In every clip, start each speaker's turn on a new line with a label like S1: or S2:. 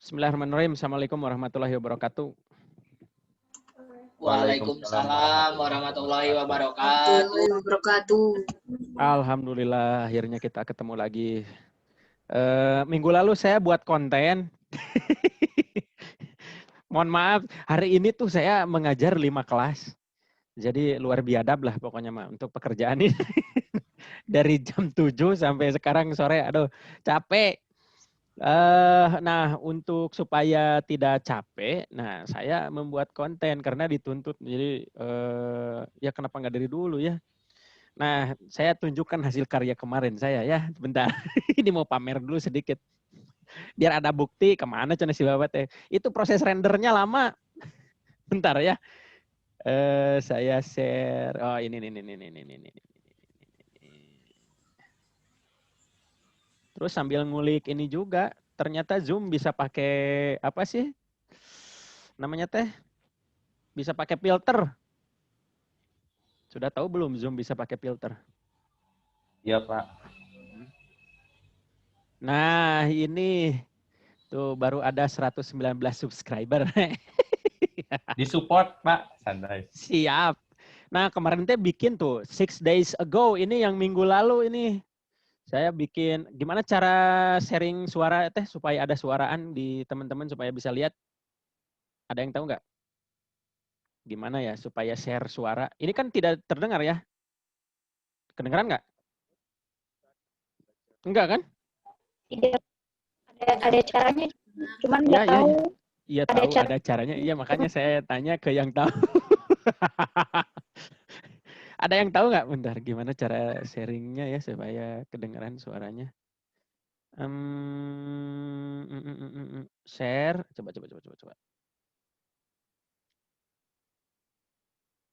S1: Bismillahirrahmanirrahim. Assalamualaikum warahmatullahi wabarakatuh.
S2: Waalaikumsalam warahmatullahi wabarakatuh.
S1: Alhamdulillah akhirnya kita ketemu lagi. Minggu lalu saya buat konten. Mohon maaf, hari ini tuh saya mengajar 5 kelas. Jadi luar biadab lah pokoknya mah untuk pekerjaan ini. Dari jam 7 sampai sekarang sore, aduh capek. Nah, untuk supaya tidak capek, nah saya membuat konten karena dituntut. Jadi ya kenapa nggak dari dulu ya? Nah, saya tunjukkan hasil karya kemarin saya ya. Bentar, ini mau pamer dulu sedikit. Biar ada bukti kemana cina si babat ya. Itu proses rendernya lama. Bentar ya. Saya share. Oh ini. Terus sambil ngulik ini juga, ternyata Zoom bisa pakai apa sih? Namanya teh? Bisa pakai filter. Sudah tahu belum Zoom bisa pakai filter?
S2: Iya, Pak.
S1: Nah, ini tuh baru ada 119 subscriber.
S2: Disupport, Pak. Santai.
S1: Siap. Nah, kemarin teh bikin tuh 6 days ago, ini yang minggu lalu ini. Saya bikin gimana cara sharing suara teh supaya ada suaraan di teman-teman supaya bisa lihat. Ada yang tahu nggak? Gimana ya supaya share suara? Ini kan tidak terdengar ya? Kedengeran nggak? Enggak kan?
S3: Tidak ada caranya, cuman
S1: Ya,
S3: nggak tahu.
S1: Iya tahu ada caranya. Iya makanya saya tanya ke yang tahu. Ada yang tahu nggak? Bentar, gimana cara sharingnya ya supaya kedengeran suaranya? Share, coba.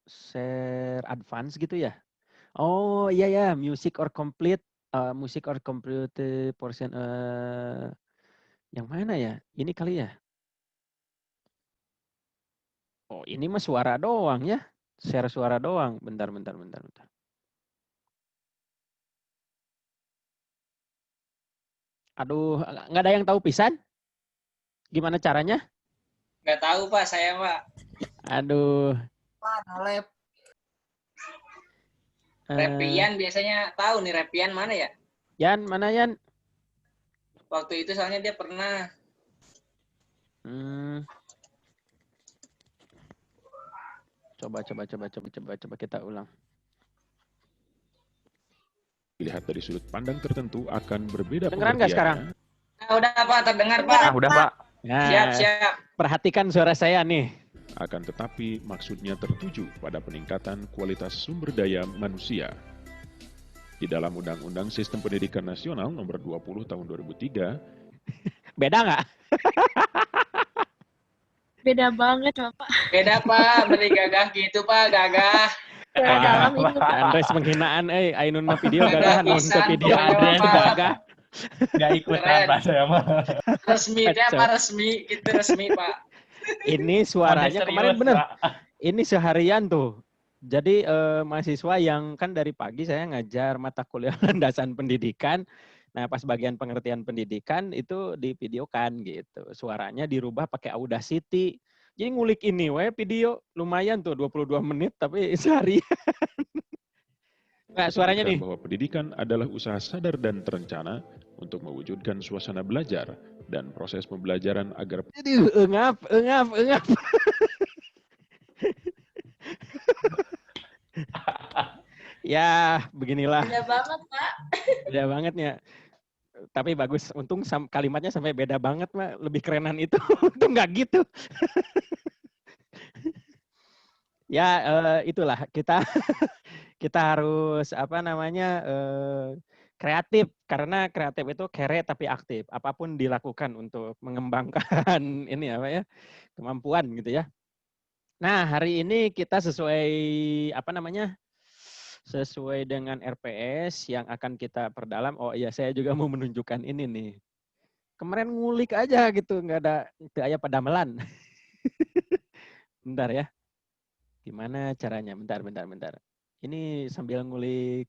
S1: Share advance gitu ya? Oh iya ya, music or complete portion. Yang mana ya? Ini kali ya? Oh ini mah suara doang ya? Share suara doang. Bentar. Aduh, nggak ada yang tahu pisan? Gimana caranya?
S4: Nggak tahu Pak, saya Pak.
S1: Aduh.
S4: Repian biasanya tahu nih, Repian mana ya?
S1: Yan, mana Yan?
S4: Waktu itu soalnya dia pernah.
S1: Coba kita ulang.
S5: Dilihat dari sudut pandang tertentu akan berbeda.
S1: Dengeran nggak sekarang?
S4: Nah, udah Pak, terdengar Pak.
S2: Udah, Pak.
S1: Nah,
S4: Siap.
S1: Perhatikan suara saya nih.
S5: Akan tetapi maksudnya tertuju pada peningkatan kualitas sumber daya manusia. Di dalam Undang-Undang Sistem Pendidikan Nasional Nomor 20 Tahun 2003.
S1: Beda nggak?
S3: Beda banget, Bapak.
S4: Beda Pak, beri gagah gitu Pak, gagah.
S3: Dalam itu.
S1: Andres penghinaan, Ainun video gagah, nonton video Andres gagah.
S2: Nggak ikutan Pak saya mah.
S4: Resmi, dia apa resmi? Gitu resmi Pak.
S1: Ini suaranya kemarin bener. Ini seharian tuh. Jadi mahasiswa yang kan dari pagi saya ngajar mata kuliah landasan pendidikan. Nah pas bagian pengertian pendidikan itu divideokan gitu. Suaranya dirubah pakai Audacity. Jadi ngulik ini video lumayan tuh 22 menit tapi seharian. Nah, suaranya nih.
S5: Bahwa pendidikan adalah usaha sadar dan terencana untuk mewujudkan suasana belajar dan proses pembelajaran agar
S1: Engap. Ya, beginilah.
S3: Beda banget, Pak.
S1: Beda banget ya. Tapi bagus, untung kalimatnya sampai beda banget, Mak. Lebih kerenan itu. Untung nggak gitu. Ya, itulah kita harus kreatif, karena kreatif itu kere tapi aktif. Apapun dilakukan untuk mengembangkan kemampuan gitu ya. Nah, hari ini kita sesuai dengan RPS yang akan kita perdalam. Oh iya, saya juga mau menunjukkan ini nih. Kemarin ngulik aja gitu, nggak ada padamelan. Bentar ya. Gimana caranya? Bentar. Ini sambil ngulik.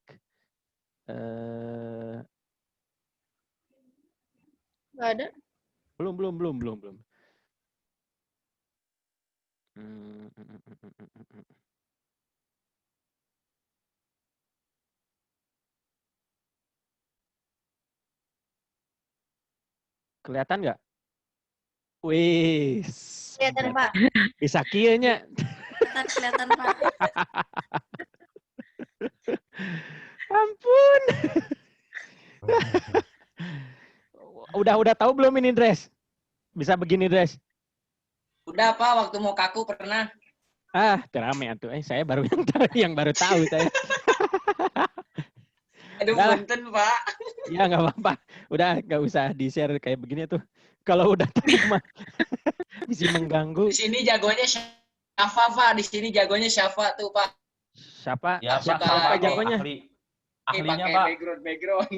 S3: Nggak ada.
S1: Belum. Kelihatan nggak? Wih,
S3: Kelihatan, Pak.
S1: bisa kieunya.
S3: Kelihatan, Pak.
S1: Ampun. Udah tahu belum ini dress? Bisa begini dress?
S4: Udah Pak, waktu mau kaku pernah.
S1: Terame atuh. Saya baru yang baru tahu saya.
S4: Aduh,
S1: Udah.
S4: punten Pak.
S1: Ya nggak apa-apa. Udah nggak usah di-share kayak begini tuh. Kalau udah tahu mah bisa mengganggu.
S4: Di sini jagonya Syafa Pak, di sini jagonya Syafa tuh Pak.
S1: Siapa?
S2: Ya, Pak,
S4: Suka
S1: Siapa
S4: pakai
S1: jagonya?
S2: Ahlinya,
S4: pakai
S2: Pak.
S4: background.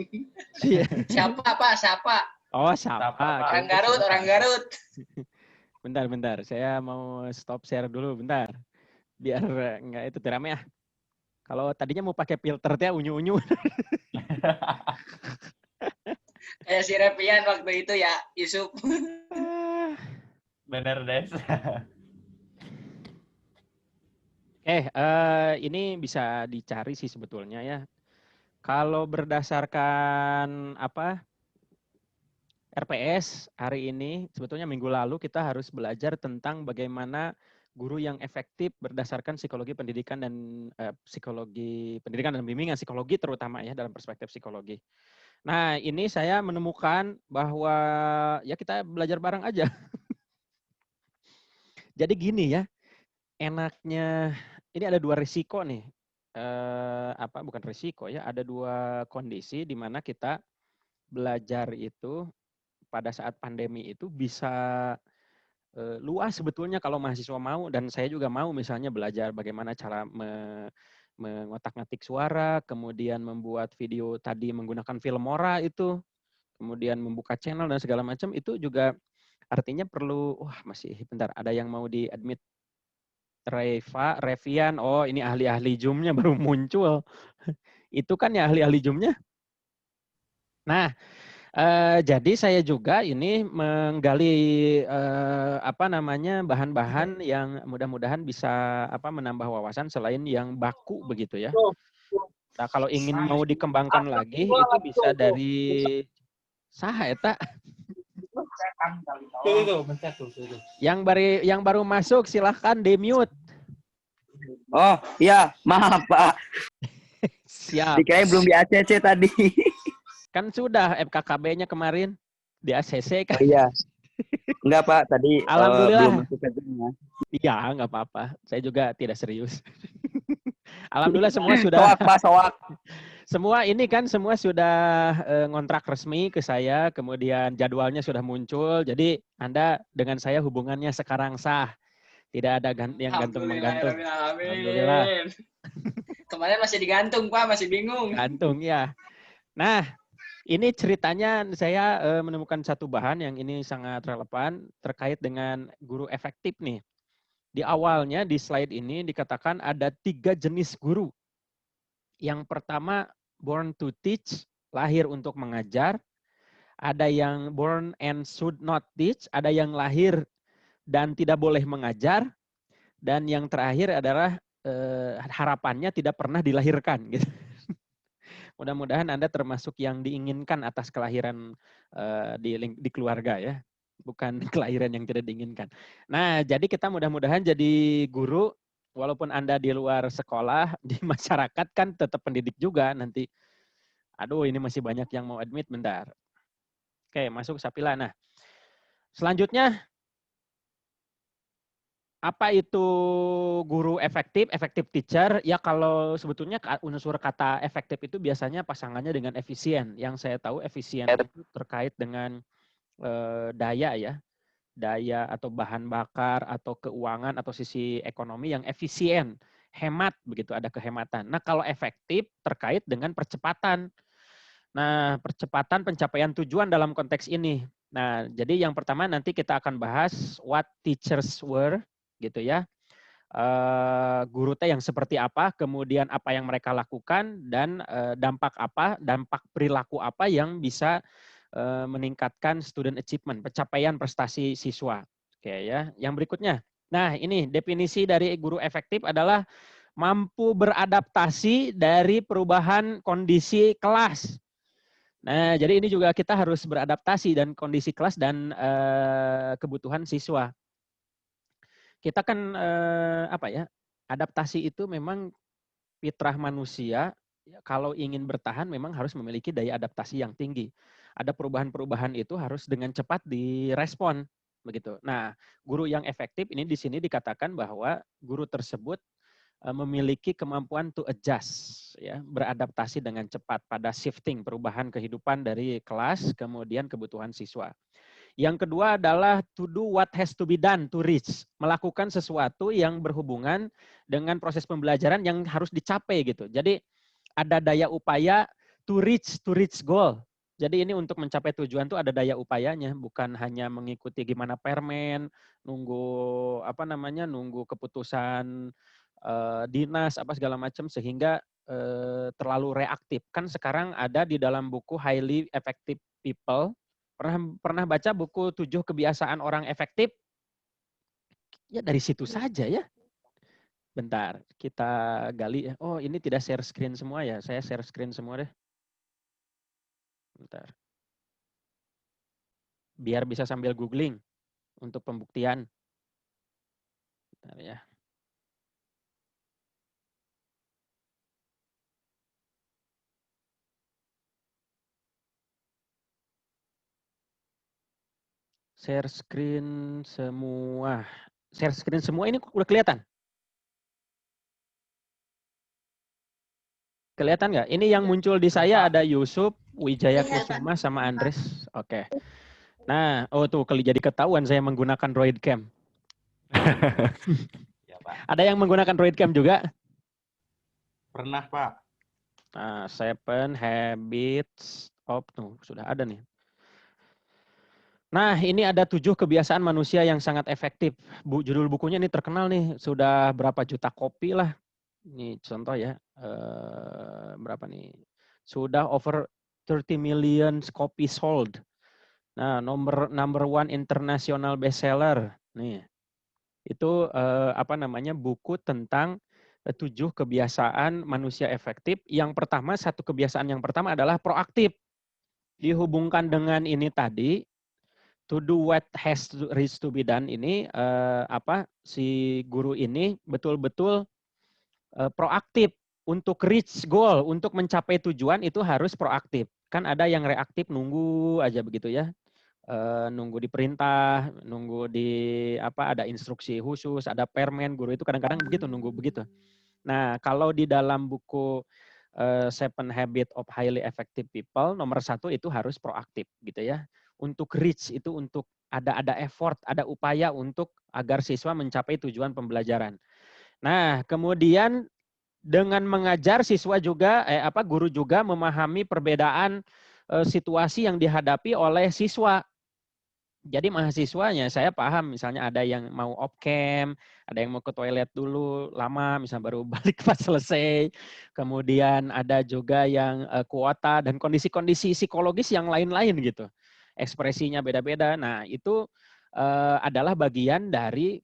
S1: Iya.
S4: Siapa Pak? Siapa?
S1: Oh, siapa?
S2: Siapa, Pak?
S4: Orang Garut.
S1: Bentar. Saya mau stop share dulu bentar. Biar nggak itu terame ya. Kalau tadinya mau pakai filter teh unyu-unyu.
S4: Kayak si Repian waktu itu ya, Yusuf.
S2: Bener, Des.
S1: Ini bisa dicari sih sebetulnya ya. Kalau berdasarkan RPS hari ini, sebetulnya minggu lalu kita harus belajar tentang bagaimana guru yang efektif berdasarkan psikologi pendidikan dan psikologi pendidikan dan bimbingan psikologi terutama ya dalam perspektif psikologi. Nah, ini saya menemukan bahwa ya kita belajar bareng aja. Jadi gini ya, enaknya ini ada 2 risiko nih. Bukan risiko ya, ada 2 kondisi di mana kita belajar itu pada saat pandemi itu bisa luas sebetulnya kalau mahasiswa mau, dan saya juga mau misalnya belajar bagaimana cara mengotak-ngatik suara, kemudian membuat video tadi menggunakan Filmora itu, kemudian membuka channel dan segala macam, itu juga artinya perlu, masih bentar, ada yang mau di-admit. Revian, oh ini ahli-ahli Zoom-nya baru muncul. Itu kan ya ahli-ahli Zoom-nya. Nah, jadi saya juga ini menggali bahan-bahan yang mudah-mudahan bisa menambah wawasan selain yang baku begitu ya. Nah, kalau ingin mau dikembangkan lagi itu bisa dari saha eta? Yang baru masuk silahkan di-mute.
S6: Oh iya, maaf Pak.
S1: Siap.
S6: Dikirain belum di ACC tadi.
S1: Kan sudah FKKB-nya kemarin di ACC kan.
S6: Oh iya. Enggak Pak, tadi
S1: Alhamdulillah.
S6: belum masuk kerjanya.
S1: Iya, nggak apa-apa. Saya juga tidak serius. Alhamdulillah semua sudah.
S6: Soak Pak, soak.
S1: Semua ini kan semua sudah ngontrak resmi ke saya, kemudian jadwalnya sudah muncul. Jadi Anda dengan saya hubungannya sekarang sah. Tidak ada yang gantung-menggantung. Alhamdulillah.
S4: Kemarin masih digantung Pak, masih bingung.
S1: Gantung ya. Nah, ini ceritanya saya menemukan satu bahan yang ini sangat relevan terkait dengan guru efektif nih. Di awalnya di slide ini dikatakan ada 3 jenis guru. Yang pertama born to teach, lahir untuk mengajar. Ada yang born and should not teach, ada yang lahir dan tidak boleh mengajar. Dan yang terakhir adalah harapannya tidak pernah dilahirkan gitu. Mudah-mudahan Anda termasuk yang diinginkan atas kelahiran di keluarga ya. Bukan kelahiran yang tidak diinginkan. Nah, jadi kita mudah-mudahan jadi guru, walaupun Anda di luar sekolah, di masyarakat kan tetap pendidik juga nanti. Aduh, ini masih banyak yang mau admit, bentar. Oke, masuk Sapila. Nah, selanjutnya, apa itu guru efektif, effective teacher? Ya kalau sebetulnya unsur kata efektif itu biasanya pasangannya dengan efisien. Yang saya tahu efisien itu terkait dengan daya ya. Daya atau bahan bakar atau keuangan atau sisi ekonomi yang efisien. Hemat begitu, ada kehematan. Nah kalau efektif terkait dengan percepatan. Nah percepatan pencapaian tujuan dalam konteks ini. Nah jadi yang pertama nanti kita akan bahas what teachers were gitu ya. Guru teh yang seperti apa, kemudian apa yang mereka lakukan, dan dampak perilaku apa yang bisa meningkatkan student achievement, pencapaian prestasi siswa. Oke ya. Yang berikutnya. Nah, ini definisi dari guru efektif adalah mampu beradaptasi dari perubahan kondisi kelas. Nah, jadi ini juga kita harus beradaptasi dan kondisi kelas dan kebutuhan siswa. Kita kan apa ya? Adaptasi itu memang fitrah manusia. Kalau ingin bertahan memang harus memiliki daya adaptasi yang tinggi. Ada perubahan-perubahan itu harus dengan cepat direspon begitu. Nah, guru yang efektif ini di sini dikatakan bahwa guru tersebut memiliki kemampuan to adjust, ya, beradaptasi dengan cepat pada shifting perubahan kehidupan dari kelas kemudian kebutuhan siswa. Yang kedua adalah to do what has to be done to reach, melakukan sesuatu yang berhubungan dengan proses pembelajaran yang harus dicapai gitu. Jadi ada daya upaya to reach goal. Jadi ini untuk mencapai tujuan tuh ada daya upayanya, bukan hanya mengikuti gimana permen, nunggu apa namanya, nunggu keputusan dinas apa segala macam sehingga terlalu reaktif. Kan sekarang ada di dalam buku Highly Effective People. Pernah baca buku 7 kebiasaan orang efektif? Ya dari situ saja ya. Bentar, kita gali. Oh, ini tidak share screen semua ya. Saya share screen semua deh. Bentar. Biar bisa sambil googling untuk pembuktian. Bentar ya. Share screen semua. Share screen semua ini udah kelihatan? Kelihatan nggak? Ini yang muncul di saya ada Yusuf, Wijaya Kusuma, sama Andres. Oke. Nah, oh tuh jadi ketahuan saya menggunakan Droid Cam.
S2: Ya, Pak.
S1: Ada yang menggunakan Droid Cam juga?
S2: Pernah, Pak.
S1: Nah, 7 Habits of, tuh sudah ada nih. Nah, ini ada 7 kebiasaan manusia yang sangat efektif. Judul bukunya ini terkenal nih, sudah berapa juta kopi lah. Ini contoh ya, berapa nih? Sudah over 30 million copy sold. Nah, number 1 international bestseller. Nih, itu apa namanya, buku tentang 7 kebiasaan manusia efektif. Yang pertama, satu kebiasaan yang pertama adalah proaktif. Dihubungkan dengan ini tadi, to do what has to be done ini, si guru ini betul-betul proaktif untuk reach goal, untuk mencapai tujuan itu harus proaktif. Kan ada yang reaktif nunggu aja begitu ya. Nunggu diperintah, nunggu di ada instruksi khusus, ada permen, guru itu kadang-kadang begitu, nunggu begitu. Nah, kalau di dalam buku 7 Habits of Highly Effective People, nomor 1 itu harus proaktif gitu ya. Untuk reach itu untuk ada effort, ada upaya untuk agar siswa mencapai tujuan pembelajaran. Nah, kemudian dengan mengajar siswa juga guru juga memahami perbedaan situasi yang dihadapi oleh siswa. Jadi mahasiswanya saya paham, misalnya ada yang mau off cam, ada yang mau ke toilet dulu lama, misalnya baru balik pas selesai. Kemudian ada juga yang kuota dan kondisi-kondisi psikologis yang lain-lain gitu. Ekspresinya beda-beda. Nah, itu adalah bagian dari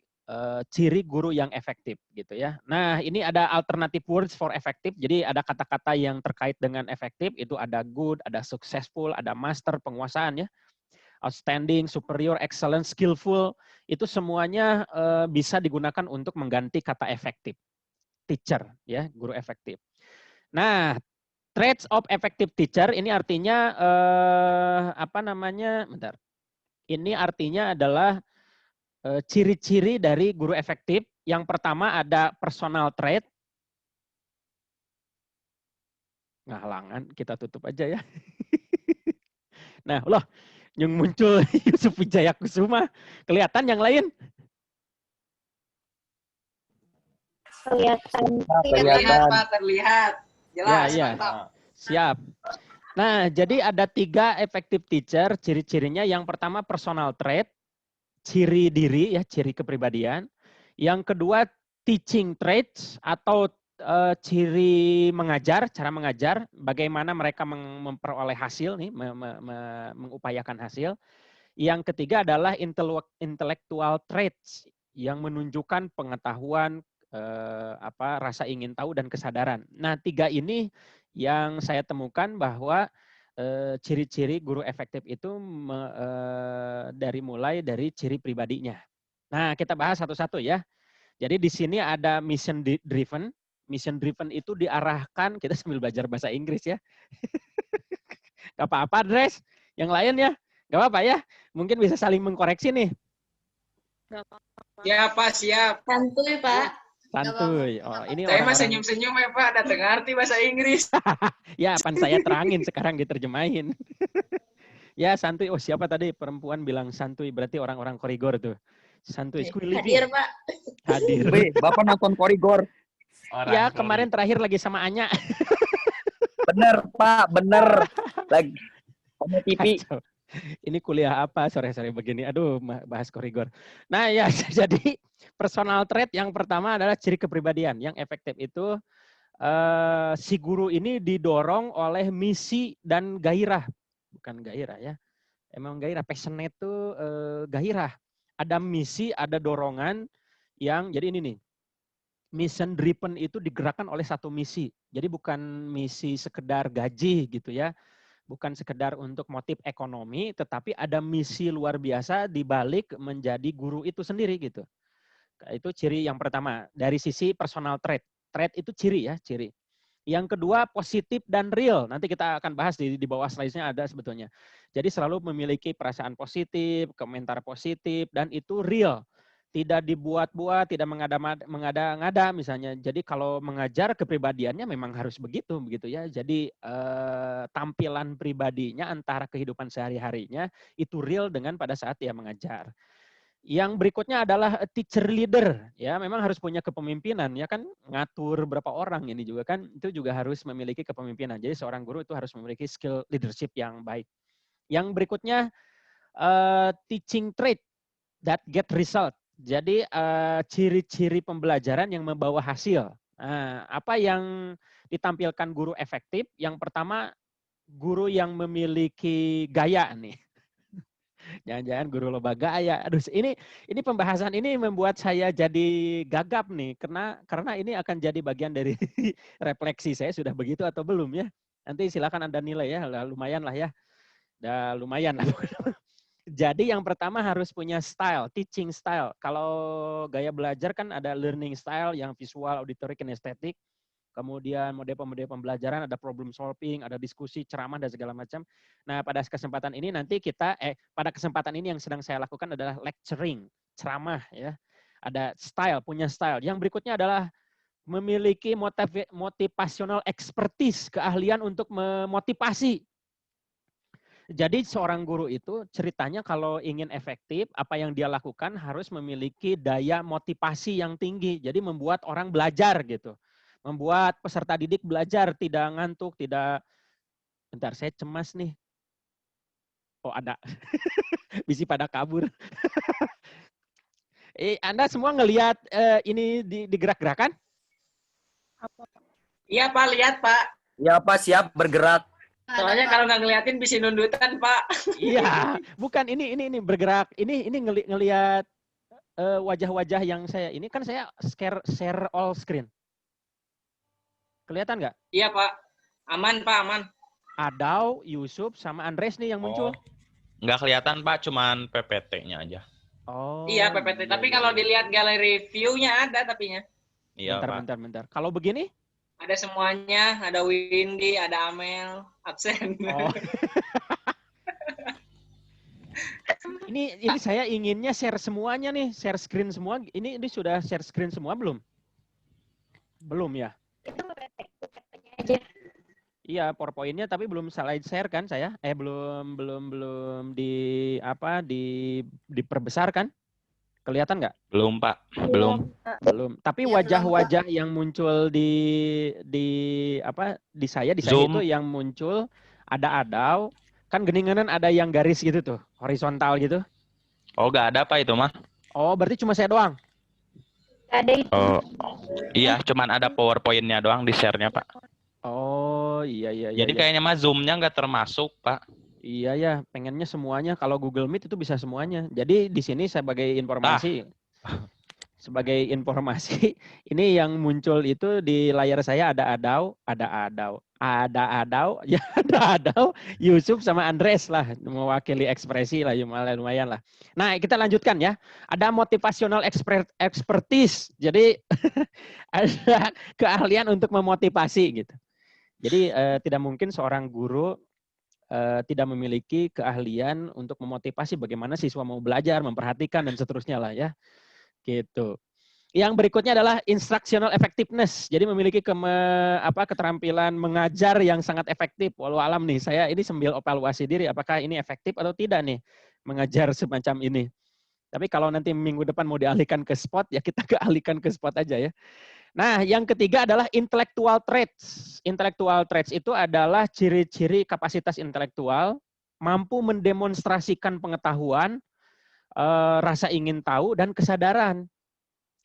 S1: ciri guru yang efektif gitu ya. Nah, ini ada alternative words for effective. Jadi ada kata-kata yang terkait dengan efektif, itu ada good, ada successful, ada master, penguasaan ya. Outstanding, superior, excellent, skillful, itu semuanya bisa digunakan untuk mengganti kata efektif. Teacher ya, guru efektif. Nah, traits of effective teacher ini artinya bentar. Ini artinya adalah ciri-ciri dari guru efektif. Yang pertama ada personal trait. Nggak halangan, kita tutup aja ya. Nah, loh, yang muncul Yusuf Wijaya Kusuma. Kelihatan yang lain?
S3: Kelihatan.
S4: Terlihat, Pak, terlihat. Jelas,
S1: Ya.
S4: mantap.
S1: Siap. Nah, jadi ada 3 effective teacher, ciri-cirinya. Yang pertama personal trait, ciri diri ya, ciri kepribadian. Yang kedua teaching traits atau ciri mengajar, cara mengajar, bagaimana mereka memperoleh hasil nih, mengupayakan hasil. Yang ketiga adalah intellectual traits yang menunjukkan pengetahuan, rasa ingin tahu dan kesadaran. Nah, 3 ini yang saya temukan bahwa ciri-ciri guru efektif itu mulai dari ciri pribadinya. Nah, kita bahas satu-satu ya. Jadi di sini ada mission driven. Mission driven itu diarahkan, kita sambil belajar bahasa Inggris ya. Gak apa-apa, Dres. Yang lain ya, gak apa-apa ya. Mungkin bisa saling mengkoreksi nih.
S4: Ya Pak, siap.
S3: Santuy, Pak.
S1: Santuy. Oh, ini
S4: Saya mah
S1: orang-orang.
S4: senyum-senyum ya Pak, ada ngerti bahasa Inggris.
S1: Ya, pan saya terangin sekarang diterjemahin. Ya, santuy. Oh, siapa tadi perempuan bilang santuy? Berarti orang-orang korigor tuh. Santuy.
S3: Hadir, Pak.
S1: Hadir.
S6: Wih, Bapak nonton Korigor.
S1: Ya, kemarin terakhir lagi sama Anya.
S6: Bener, Pak, bener. Lagi sama TV.
S1: Kacau. Ini kuliah apa sore-sore begini? Aduh, bahas korigor. Nah ya, jadi personal trait yang pertama adalah ciri kepribadian. Yang efektif itu si guru ini didorong oleh misi dan gairah. Bukan gairah ya. Emang gairah, passionate itu gairah. Ada misi, ada dorongan yang, jadi ini nih. Mission driven itu digerakkan oleh satu misi. Jadi bukan misi sekedar gaji gitu ya. Bukan sekedar untuk motif ekonomi, tetapi ada misi luar biasa di balik menjadi guru itu sendiri gitu. Itu ciri yang pertama dari sisi personal trait. Trait itu ciri ya, ciri. Yang kedua positif dan real. Nanti kita akan bahas di bawah slide-nya ada sebetulnya. Jadi selalu memiliki perasaan positif, komentar positif, dan itu real. Tidak dibuat-buat, tidak mengada-ngada misalnya. Jadi kalau mengajar kepribadiannya memang harus begitu ya. Jadi tampilan pribadinya antara kehidupan sehari-harinya itu real dengan pada saat dia mengajar. Yang berikutnya adalah teacher leader ya, memang harus punya kepemimpinan ya kan, ngatur berapa orang ini juga kan itu juga harus memiliki kepemimpinan. Jadi seorang guru itu harus memiliki skill leadership yang baik. Yang berikutnya teaching trait that get result. Jadi ciri-ciri pembelajaran yang membawa hasil. Nah, apa yang ditampilkan guru efektif? Yang pertama, guru yang memiliki gaya nih. Jangan-jangan guru loba gaya. Aduh, ini pembahasan ini membuat saya jadi gagap nih, karena ini akan jadi bagian dari refleksi saya sudah begitu atau belum ya. Nanti silakan Anda nilai ya, lumayan lah ya. Udah lumayan lah. Jadi yang pertama harus punya style, teaching style. Kalau gaya belajar kan ada learning style yang visual, auditory, kinestetik. Kemudian model pembelajaran ada problem solving, ada diskusi, ceramah dan segala macam. Nah, pada kesempatan ini nanti pada kesempatan ini yang sedang saya lakukan adalah lecturing, ceramah ya. Ada style, punya style. Yang berikutnya adalah memiliki motivational expertise, keahlian untuk memotivasi. Jadi seorang guru itu ceritanya kalau ingin efektif, apa yang dia lakukan harus memiliki daya motivasi yang tinggi. Jadi membuat orang belajar gitu. Membuat peserta didik belajar, tidak ngantuk, tidak... Bentar, saya cemas nih. Oh ada. Bisi pada kabur. Anda semua ngelihat ini digerak-gerakan?
S4: Iya Pak, lihat Pak.
S6: Ya, Pak, siap bergerak.
S4: Soalnya kalau nggak ngeliatin bisa nundutan Pak.
S1: Iya, bukan ini bergerak. Ini ngelihat wajah-wajah yang saya ini kan saya share all screen. Kelihatan nggak?
S4: Iya Pak. Aman Pak, aman.
S1: Adau, Yusuf, sama Andres nih yang muncul.
S7: Nggak kelihatan Pak, cuman PPT-nya aja.
S1: Oh.
S4: Iya PPT. Tapi kalau dilihat galeri view-nya ada tapinya.
S7: Iya Pak.
S1: Bentar. Kalau begini?
S4: Ada semuanya, ada Windy, ada Amel, absen.
S1: Oh. ini saya inginnya share semuanya nih, share screen semua. Ini sudah share screen semua belum? Belum ya? Iya, PowerPoint-nya tapi belum slide share kan saya? Belum diperbesar kan? Kelihatan nggak?
S7: Belum Pak, belum.
S1: Tapi wajah-wajah yang muncul di saya
S7: Zoom.
S1: itu yang muncul ada Adau, kan geninganan ada yang garis gitu tuh, horizontal gitu.
S7: Oh nggak ada Pak itu mah.
S1: Oh, berarti cuma saya doang.
S3: Ada itu.
S7: Oh, iya, cuman ada PowerPoint-nya doang di share-nya, Pak.
S1: Oh, iya.
S7: Jadi kayaknya mah Zoom-nya nggak termasuk, Pak.
S1: Iya ya, pengennya semuanya. Kalau Google Meet itu bisa semuanya. Jadi di sini sebagai informasi, ini yang muncul itu di layar saya ada Adau, ya ada Adau, Yusuf sama Andres lah, mewakili ekspresi lah, lumayan lah. Nah, kita lanjutkan ya. Ada motivational expertise. Jadi ada keahlian untuk memotivasi gitu. Jadi tidak mungkin seorang guru tidak memiliki keahlian untuk memotivasi bagaimana siswa mau belajar, memperhatikan dan seterusnya lah ya. Gitu. Yang berikutnya adalah instructional effectiveness. Jadi memiliki keterampilan mengajar yang sangat efektif. Walau alam nih, saya ini sambil evaluasi diri apakah ini efektif atau tidak nih mengajar semacam ini. Tapi kalau nanti minggu depan mau dialihkan ke spot, ya kita kealihkan ke spot aja ya. Nah, yang ketiga adalah intellectual traits. Intellectual traits itu adalah ciri-ciri kapasitas intelektual, mampu mendemonstrasikan pengetahuan, rasa ingin tahu, dan kesadaran.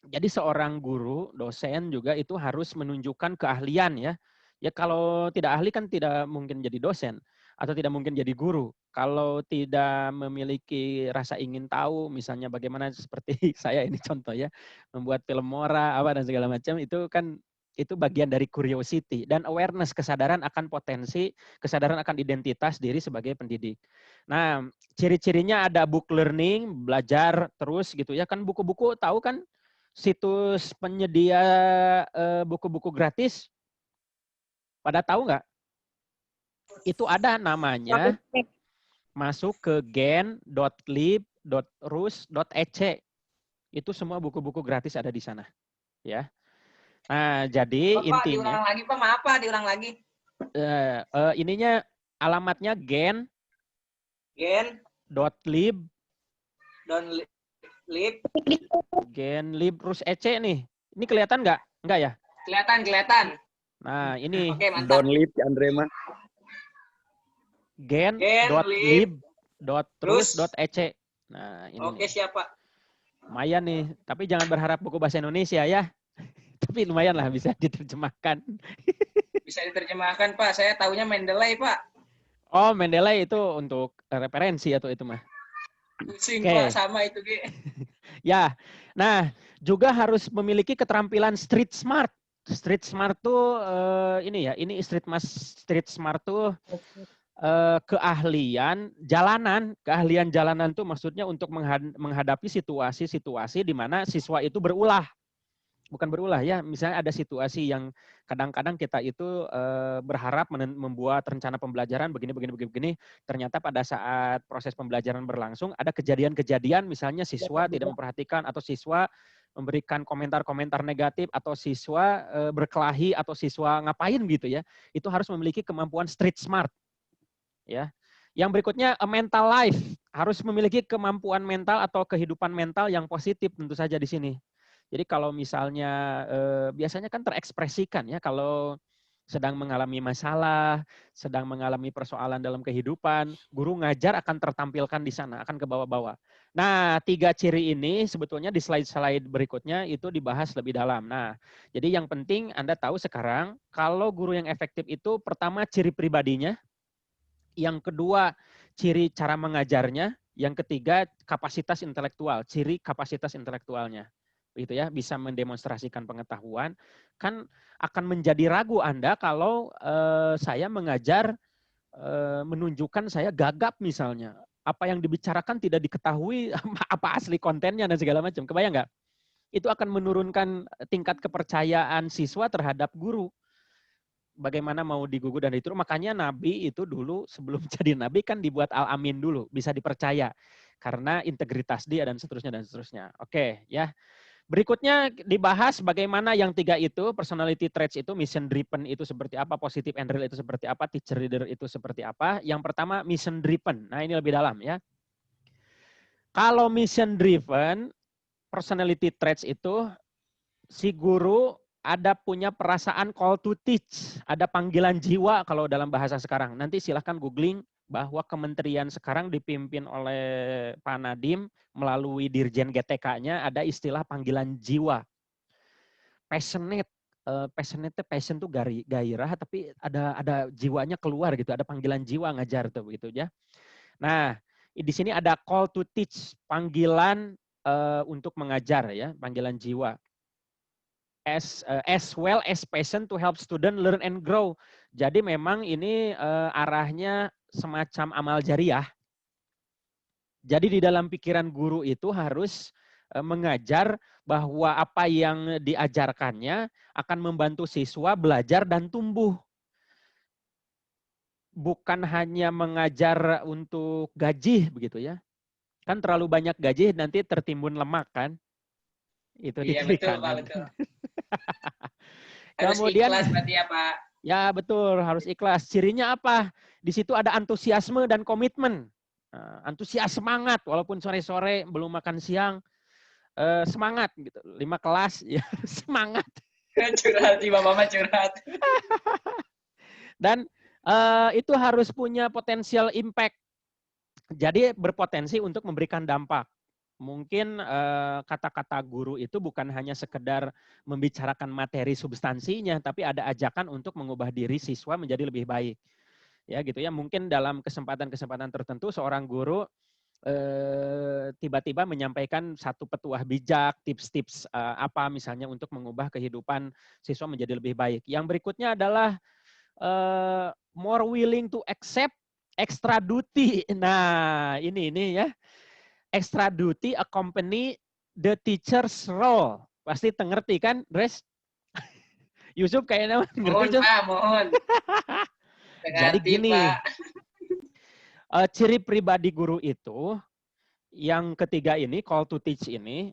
S1: Jadi seorang guru, dosen juga itu harus menunjukkan keahlian ya. Ya kalau tidak ahli kan tidak mungkin jadi dosen atau tidak mungkin jadi guru. Kalau tidak memiliki rasa ingin tahu, misalnya bagaimana seperti saya ini contoh ya, membuat film Mora apa dan segala macam, itu kan itu bagian dari curiosity dan awareness, kesadaran akan potensi, kesadaran akan identitas diri sebagai pendidik. Nah, ciri-cirinya ada book learning, belajar terus gitu ya, kan buku-buku tahu kan situs penyedia buku-buku gratis, pada tahu nggak? Itu ada namanya, masuk ke gen.lib.rus.ec. Itu semua buku-buku gratis ada di sana. Ya. Nah, jadi
S4: Pak,
S1: intinya.
S4: diulang lagi, Pak. Maaf, Pak. Diulang lagi.
S1: Ininya alamatnya gen.
S4: Gen.lib.
S1: Gen.lib.rus.ec nih. Ini kelihatan nggak? Nggak ya?
S4: Kelihatan.
S1: Nah, ini.
S4: Oke, mantap.
S6: Don't leave, Andre mah.
S1: gen.lib.rus.ec. Nah, ini.
S4: Oke, siap, Pak.
S1: Lumayan nih, tapi jangan berharap buku bahasa Indonesia ya. Tapi lumayan lah bisa diterjemahkan.
S4: Bisa diterjemahkan, Pak. Saya tahunya Mendeley, Pak.
S1: Oh, Mendeley itu untuk referensi atau itu mah?
S4: Pusing,
S1: Oke.
S4: Pak. Sama itu, Ki.
S1: Ya, nah juga harus memiliki keterampilan street smart. Street smart tuh ini ya, ini street smart tuh keahlian jalanan tuh maksudnya untuk menghadapi situasi-situasi di mana siswa itu bukan berulah ya, misalnya ada situasi yang kadang-kadang kita itu berharap membuat rencana pembelajaran begini, ternyata pada saat proses pembelajaran berlangsung ada kejadian-kejadian misalnya siswa tidak memperhatikan atau siswa memberikan komentar-komentar negatif atau siswa berkelahi atau siswa ngapain gitu ya, itu harus memiliki kemampuan street smart. Ya. Yang berikutnya mental life, harus memiliki kemampuan mental atau kehidupan mental yang positif tentu saja di sini. Jadi kalau misalnya biasanya kan terekspresikan ya kalau sedang mengalami masalah, sedang mengalami persoalan dalam kehidupan, guru ngajar akan tertampilkan di sana, akan ke bawah-bawah. Nah, 3 ciri ini sebetulnya di slide-slide berikutnya itu dibahas lebih dalam. Nah, jadi yang penting Anda tahu sekarang kalau guru yang efektif itu pertama ciri pribadinya, yang kedua, ciri cara mengajarnya. Yang ketiga, kapasitas intelektual, ciri kapasitas intelektualnya. Gitu ya, bisa mendemonstrasikan pengetahuan. Kan akan menjadi ragu Anda kalau saya mengajar menunjukkan saya gagap misalnya. Apa yang dibicarakan tidak diketahui, apa asli kontennya dan segala macam. Kebayang nggak? Itu akan menurunkan tingkat kepercayaan siswa terhadap guru. Bagaimana mau digugu dan ditiru. Makanya Nabi itu dulu sebelum jadi Nabi kan dibuat al-amin dulu. Bisa dipercaya. Karena integritas dia dan seterusnya. Oke ya. Berikutnya dibahas bagaimana yang 3 itu. Personality traits itu, mission driven itu seperti apa. Positive and real itu seperti apa. Teacher leader itu seperti apa. Yang pertama mission driven. Nah ini lebih dalam ya. Kalau mission driven, personality traits itu si guru ada punya perasaan call to teach, ada panggilan jiwa kalau dalam bahasa sekarang. Nanti silahkan googling bahwa kementerian sekarang dipimpin oleh Pak Nadiem melalui Dirjen GTK-nya ada istilah panggilan jiwa. passionate. Passion tuh gairah, tapi ada jiwanya keluar gitu, ada panggilan jiwa ngajar tuh begitu ya. Nah, di sini ada call to teach, panggilan untuk mengajar ya, panggilan jiwa. As well as passion to help student learn and grow. Jadi memang ini arahnya semacam amal jariah. Jadi di dalam pikiran guru itu harus mengajar bahwa apa yang diajarkannya akan membantu siswa belajar dan tumbuh. Bukan hanya mengajar untuk gaji begitu ya. Kan terlalu banyak gaji nanti tertimbun lemak kan. Itu di
S4: Iya
S1: kiri
S4: betul Pak,
S1: kanan.
S4: betul. Harus
S1: Kemudian
S4: ikhlas berarti ya Pak.
S1: ya betul, harus ikhlas. Cirinya apa? Di situ ada antusiasme dan komitmen. Antusias, semangat walaupun sore-sore belum makan siang. Semangat gitu. 5 kelas ya semangat.
S4: Curhat, Ibu Mama curhat.
S1: Dan itu harus punya potensial impact. Jadi berpotensi untuk memberikan dampak. Mungkin kata-kata guru itu bukan hanya sekedar membicarakan materi substansinya, tapi ada ajakan untuk mengubah diri siswa menjadi lebih baik. Ya gitu ya. Mungkin dalam kesempatan-kesempatan tertentu seorang guru tiba-tiba menyampaikan satu petuah bijak, tips-tips apa misalnya untuk mengubah kehidupan siswa menjadi lebih baik. Yang berikutnya adalah more willing to accept extra duty. Nah, ini ya. Extra duty accompany the teacher's role. Pasti ngerti kan, Dres? Yusuf kayaknya ngerti,
S4: Mohon
S1: Yusuf?
S4: Pak, mohon.
S1: Jadi gini, ciri pribadi guru itu, yang ketiga ini, call to teach ini,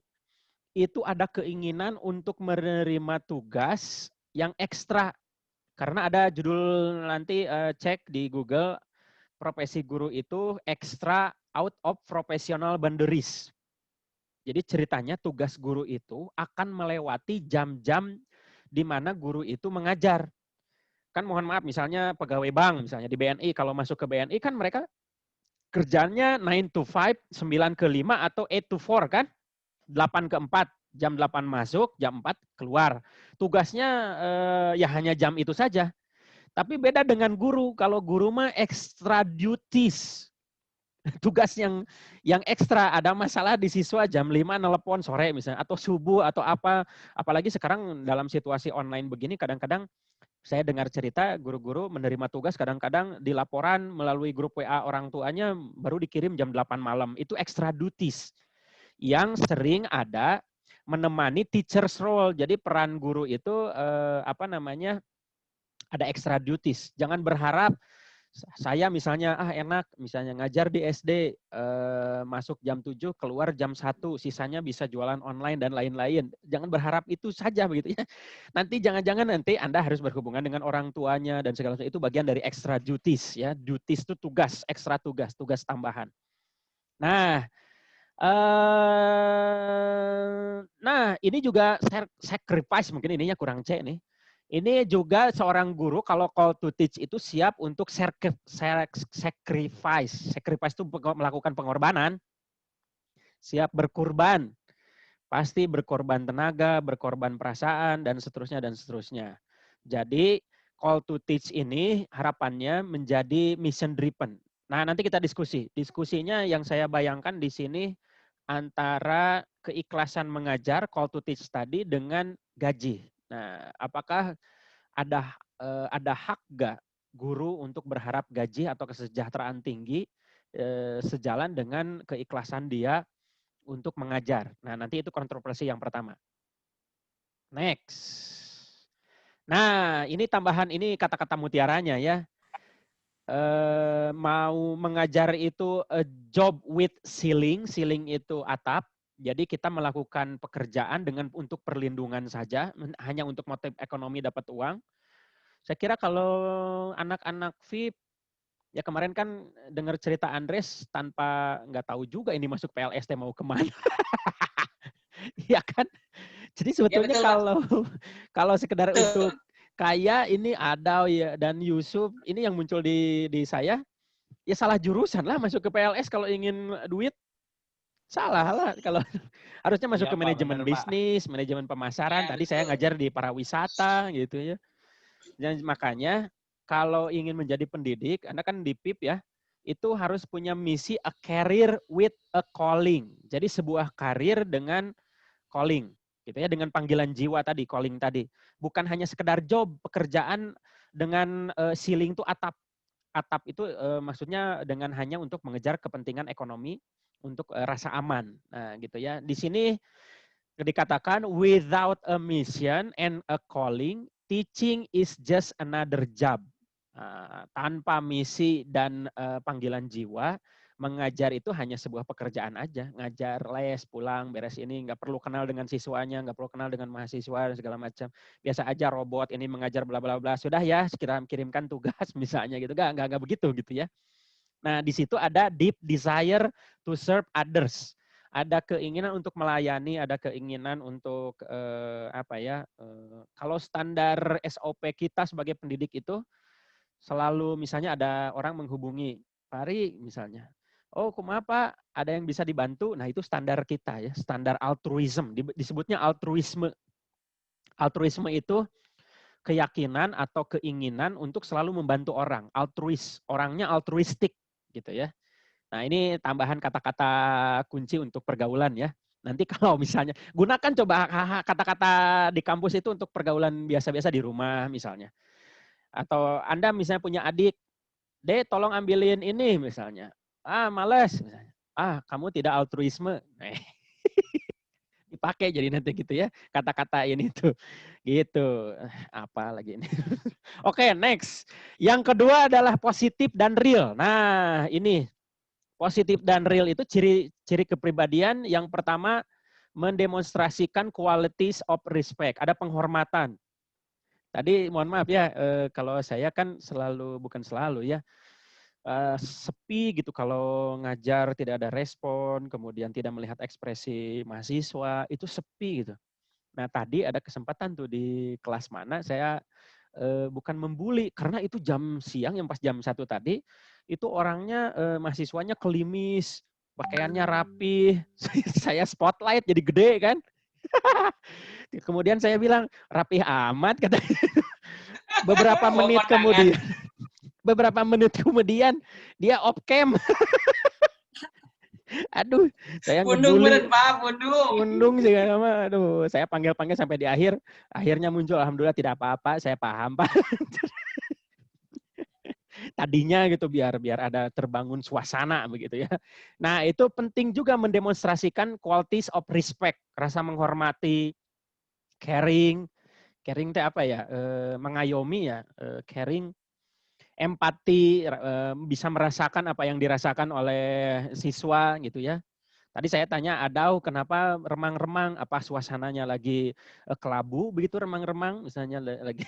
S1: itu ada keinginan untuk menerima tugas yang ekstra. Karena ada judul nanti cek di Google, profesi guru itu extra out of professional boundaries. Jadi ceritanya tugas guru itu akan melewati jam-jam di mana guru itu mengajar. Kan mohon maaf misalnya pegawai bank, misalnya di BNI, kalau masuk ke BNI kan mereka kerjanya 9 to 5, 9 ke 5 atau 8 to 4 kan? 8 ke 4, jam 8 masuk, jam 4 keluar. Tugasnya ya hanya jam itu saja. Tapi beda dengan guru, kalau guru mah extra duties. Tugas yang ekstra, ada masalah di siswa jam 5 nelpon sore misalnya, atau subuh atau apa. Apalagi sekarang dalam situasi online begini, kadang-kadang saya dengar cerita guru-guru menerima tugas kadang-kadang di laporan melalui grup WA orang tuanya baru dikirim jam 8 malam. Itu extra duties yang sering ada menemani teacher's role. Jadi peran guru itu ada extra duties. Jangan berharap saya misalnya enak misalnya ngajar di SD masuk jam 7 keluar jam 1 sisanya bisa jualan online dan lain-lain. Jangan berharap itu saja begitu ya. Nanti jangan-jangan nanti Anda harus berhubungan dengan orang tuanya dan segala macam, itu bagian dari extra duties ya. Duties itu tugas, ekstra tugas tambahan. Nah, ini juga sacrifice, mungkin ininya kurang C nih. Ini juga seorang guru kalau call to teach itu siap untuk sacrifice. Sacrifice itu melakukan pengorbanan. Siap berkorban. Pasti berkorban tenaga, berkorban perasaan, dan seterusnya, dan seterusnya. Jadi call to teach ini harapannya menjadi mission driven. Nah, nanti kita diskusi. Diskusinya yang saya bayangkan di sini antara keikhlasan mengajar, call to teach tadi, dengan gaji. Nah, apakah ada hak nggak guru untuk berharap gaji atau kesejahteraan tinggi sejalan dengan keikhlasan dia untuk mengajar? Nah, nanti itu kontroversi yang pertama. Next. Nah, ini tambahan, ini kata-kata mutiaranya ya. Mau mengajar itu a job with ceiling. Ceiling itu atap. Jadi kita melakukan pekerjaan untuk perlindungan saja, hanya untuk motif ekonomi dapat uang. Saya kira kalau anak-anak VIP, ya kemarin kan dengar cerita Andres tanpa nggak tahu juga ini masuk PLST mau kemana. Iya kan? Jadi sebetulnya ya, kalau sekedar untuk kaya ini ada ya, dan Yusuf ini yang muncul di saya, ya salah jurusan lah masuk ke PLS kalau ingin duit. Salah lah kalau harusnya masuk
S2: Iya,
S1: ke
S2: Pak,
S1: manajemen
S2: bener, Pak.
S1: bisnis, manajemen pemasaran.
S4: Ya,
S1: Tadi saya
S4: betul.
S1: ngajar di pariwisata gitu ya. Dan makanya kalau ingin menjadi pendidik, Anda kan di PIP ya, itu harus punya misi a career with a calling. Jadi sebuah karir dengan calling, gitu ya, dengan panggilan jiwa tadi, calling tadi. Bukan hanya sekedar job, pekerjaan dengan ceiling itu atap. Atap itu maksudnya dengan hanya untuk mengejar kepentingan ekonomi, untuk rasa aman. Nah, gitu ya. Di sini dikatakan without a mission and a calling, teaching is just another job. Tanpa misi dan panggilan jiwa, mengajar itu hanya sebuah pekerjaan aja. Ngajar, les, pulang, beres ini, nggak perlu kenal dengan siswanya, nggak perlu kenal dengan mahasiswa dan segala macam. Biasa aja robot ini mengajar bla bla bla. Sudah ya, kirimkan tugas misalnya gitu. Nggak begitu gitu ya. Nah, di situ ada deep desire to serve others. Ada keinginan untuk melayani, ada keinginan untuk kalau standar SOP kita sebagai pendidik itu selalu misalnya ada orang menghubungi, Pak Ari misalnya, oh kumaha Pak, ada yang bisa dibantu? Nah itu standar kita ya, standar altruism, disebutnya altruisme. Altruisme itu keyakinan atau keinginan untuk selalu membantu orang, altruis, orangnya altruistik gitu ya. Nah, ini tambahan kata-kata kunci untuk pergaulan ya. Nanti kalau misalnya, gunakan coba kata-kata di kampus itu untuk pergaulan biasa-biasa di rumah misalnya. Atau Anda misalnya punya adik, Dek tolong ambilin ini misalnya. Ah, males. Misalnya. Ah, kamu tidak altruisme. Dipakai jadi nanti gitu ya, kata-kata ini tuh. Gitu. Apa lagi ini? Oke, next. Yang kedua adalah positif dan real. Nah, ini positif dan real itu ciri kepribadian yang pertama mendemonstrasikan qualities of respect. Ada penghormatan. Tadi mohon maaf ya, kalau saya kan bukan selalu ya, sepi gitu kalau ngajar tidak ada respon, kemudian tidak melihat ekspresi mahasiswa, itu sepi gitu. Nah tadi ada kesempatan tuh di kelas mana saya bukan membuli, karena itu jam siang yang pas jam 1 tadi, itu orangnya mahasiswanya klimis, pakaiannya rapi, saya spotlight jadi gede kan. Kemudian saya bilang, rapih amat kata. Beberapa menit kemudian dia off cam. Aduh, saya
S4: Pundung
S1: ngebully.
S4: bener, Pak, pundung.
S1: Pundung sih sama. Aduh, saya panggil-panggil sampai di akhirnya muncul, alhamdulillah tidak apa-apa, saya paham Pak. Tadinya gitu biar ada terbangun suasana begitu ya. Nah, itu penting juga mendemonstrasikan qualities of respect, rasa menghormati, caring. Caring itu apa ya? Mengayomi ya, caring, empati, bisa merasakan apa yang dirasakan oleh siswa gitu ya. Tadi saya tanya, Adau kenapa remang-remang? Apa suasananya lagi kelabu begitu remang-remang? Misalnya lagi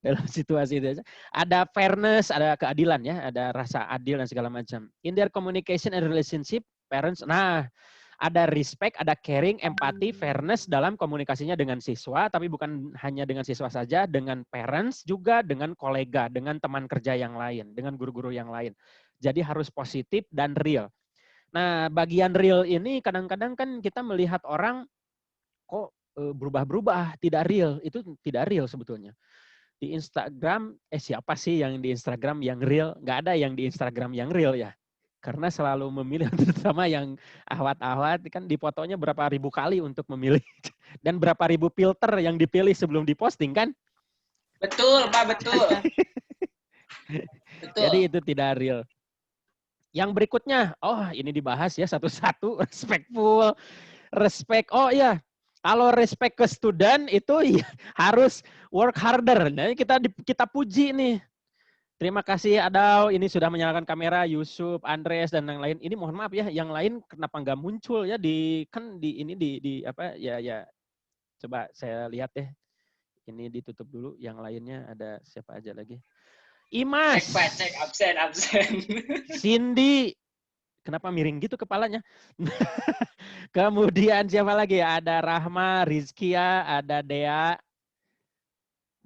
S1: dalam situasi itu. Ada fairness, ada keadilan ya, ada rasa adil dan segala macam. In their communication and relationship, parents, nah ada respect, ada caring, empati, fairness dalam komunikasinya dengan siswa, tapi bukan hanya dengan siswa saja, dengan parents juga, dengan kolega, dengan teman kerja yang lain, dengan guru-guru yang lain. Jadi harus positif dan real. Nah, bagian real ini kadang-kadang kan kita melihat orang kok berubah-berubah, tidak real. Itu tidak real sebetulnya. Di Instagram, siapa sih yang di Instagram yang real? Nggak ada yang di Instagram yang real ya. Karena selalu memilih, terutama yang ahwat-ahwat, kan di fotonya berapa ribu kali untuk memilih. Dan berapa ribu filter yang dipilih sebelum diposting kan?
S4: Betul, Pak, betul. Betul.
S1: Jadi itu tidak real. Yang berikutnya, oh ini dibahas ya satu-satu, respectful, respect. Oh iya, kalau respect ke student itu ya, harus work harder. Nah kita puji nih. Terima kasih Adau, ini sudah menyalakan kamera, Yusuf, Andres dan yang lain. Ini mohon maaf ya, yang lain kenapa nggak muncul ya di apa ya. Coba saya lihat deh. Ini ditutup dulu, yang lainnya ada siapa aja lagi? Imas.
S4: Cek absen.
S1: Cindy. Kenapa miring gitu kepalanya? Kemudian siapa lagi? Ada Rahma, Rizkia, ada Dea.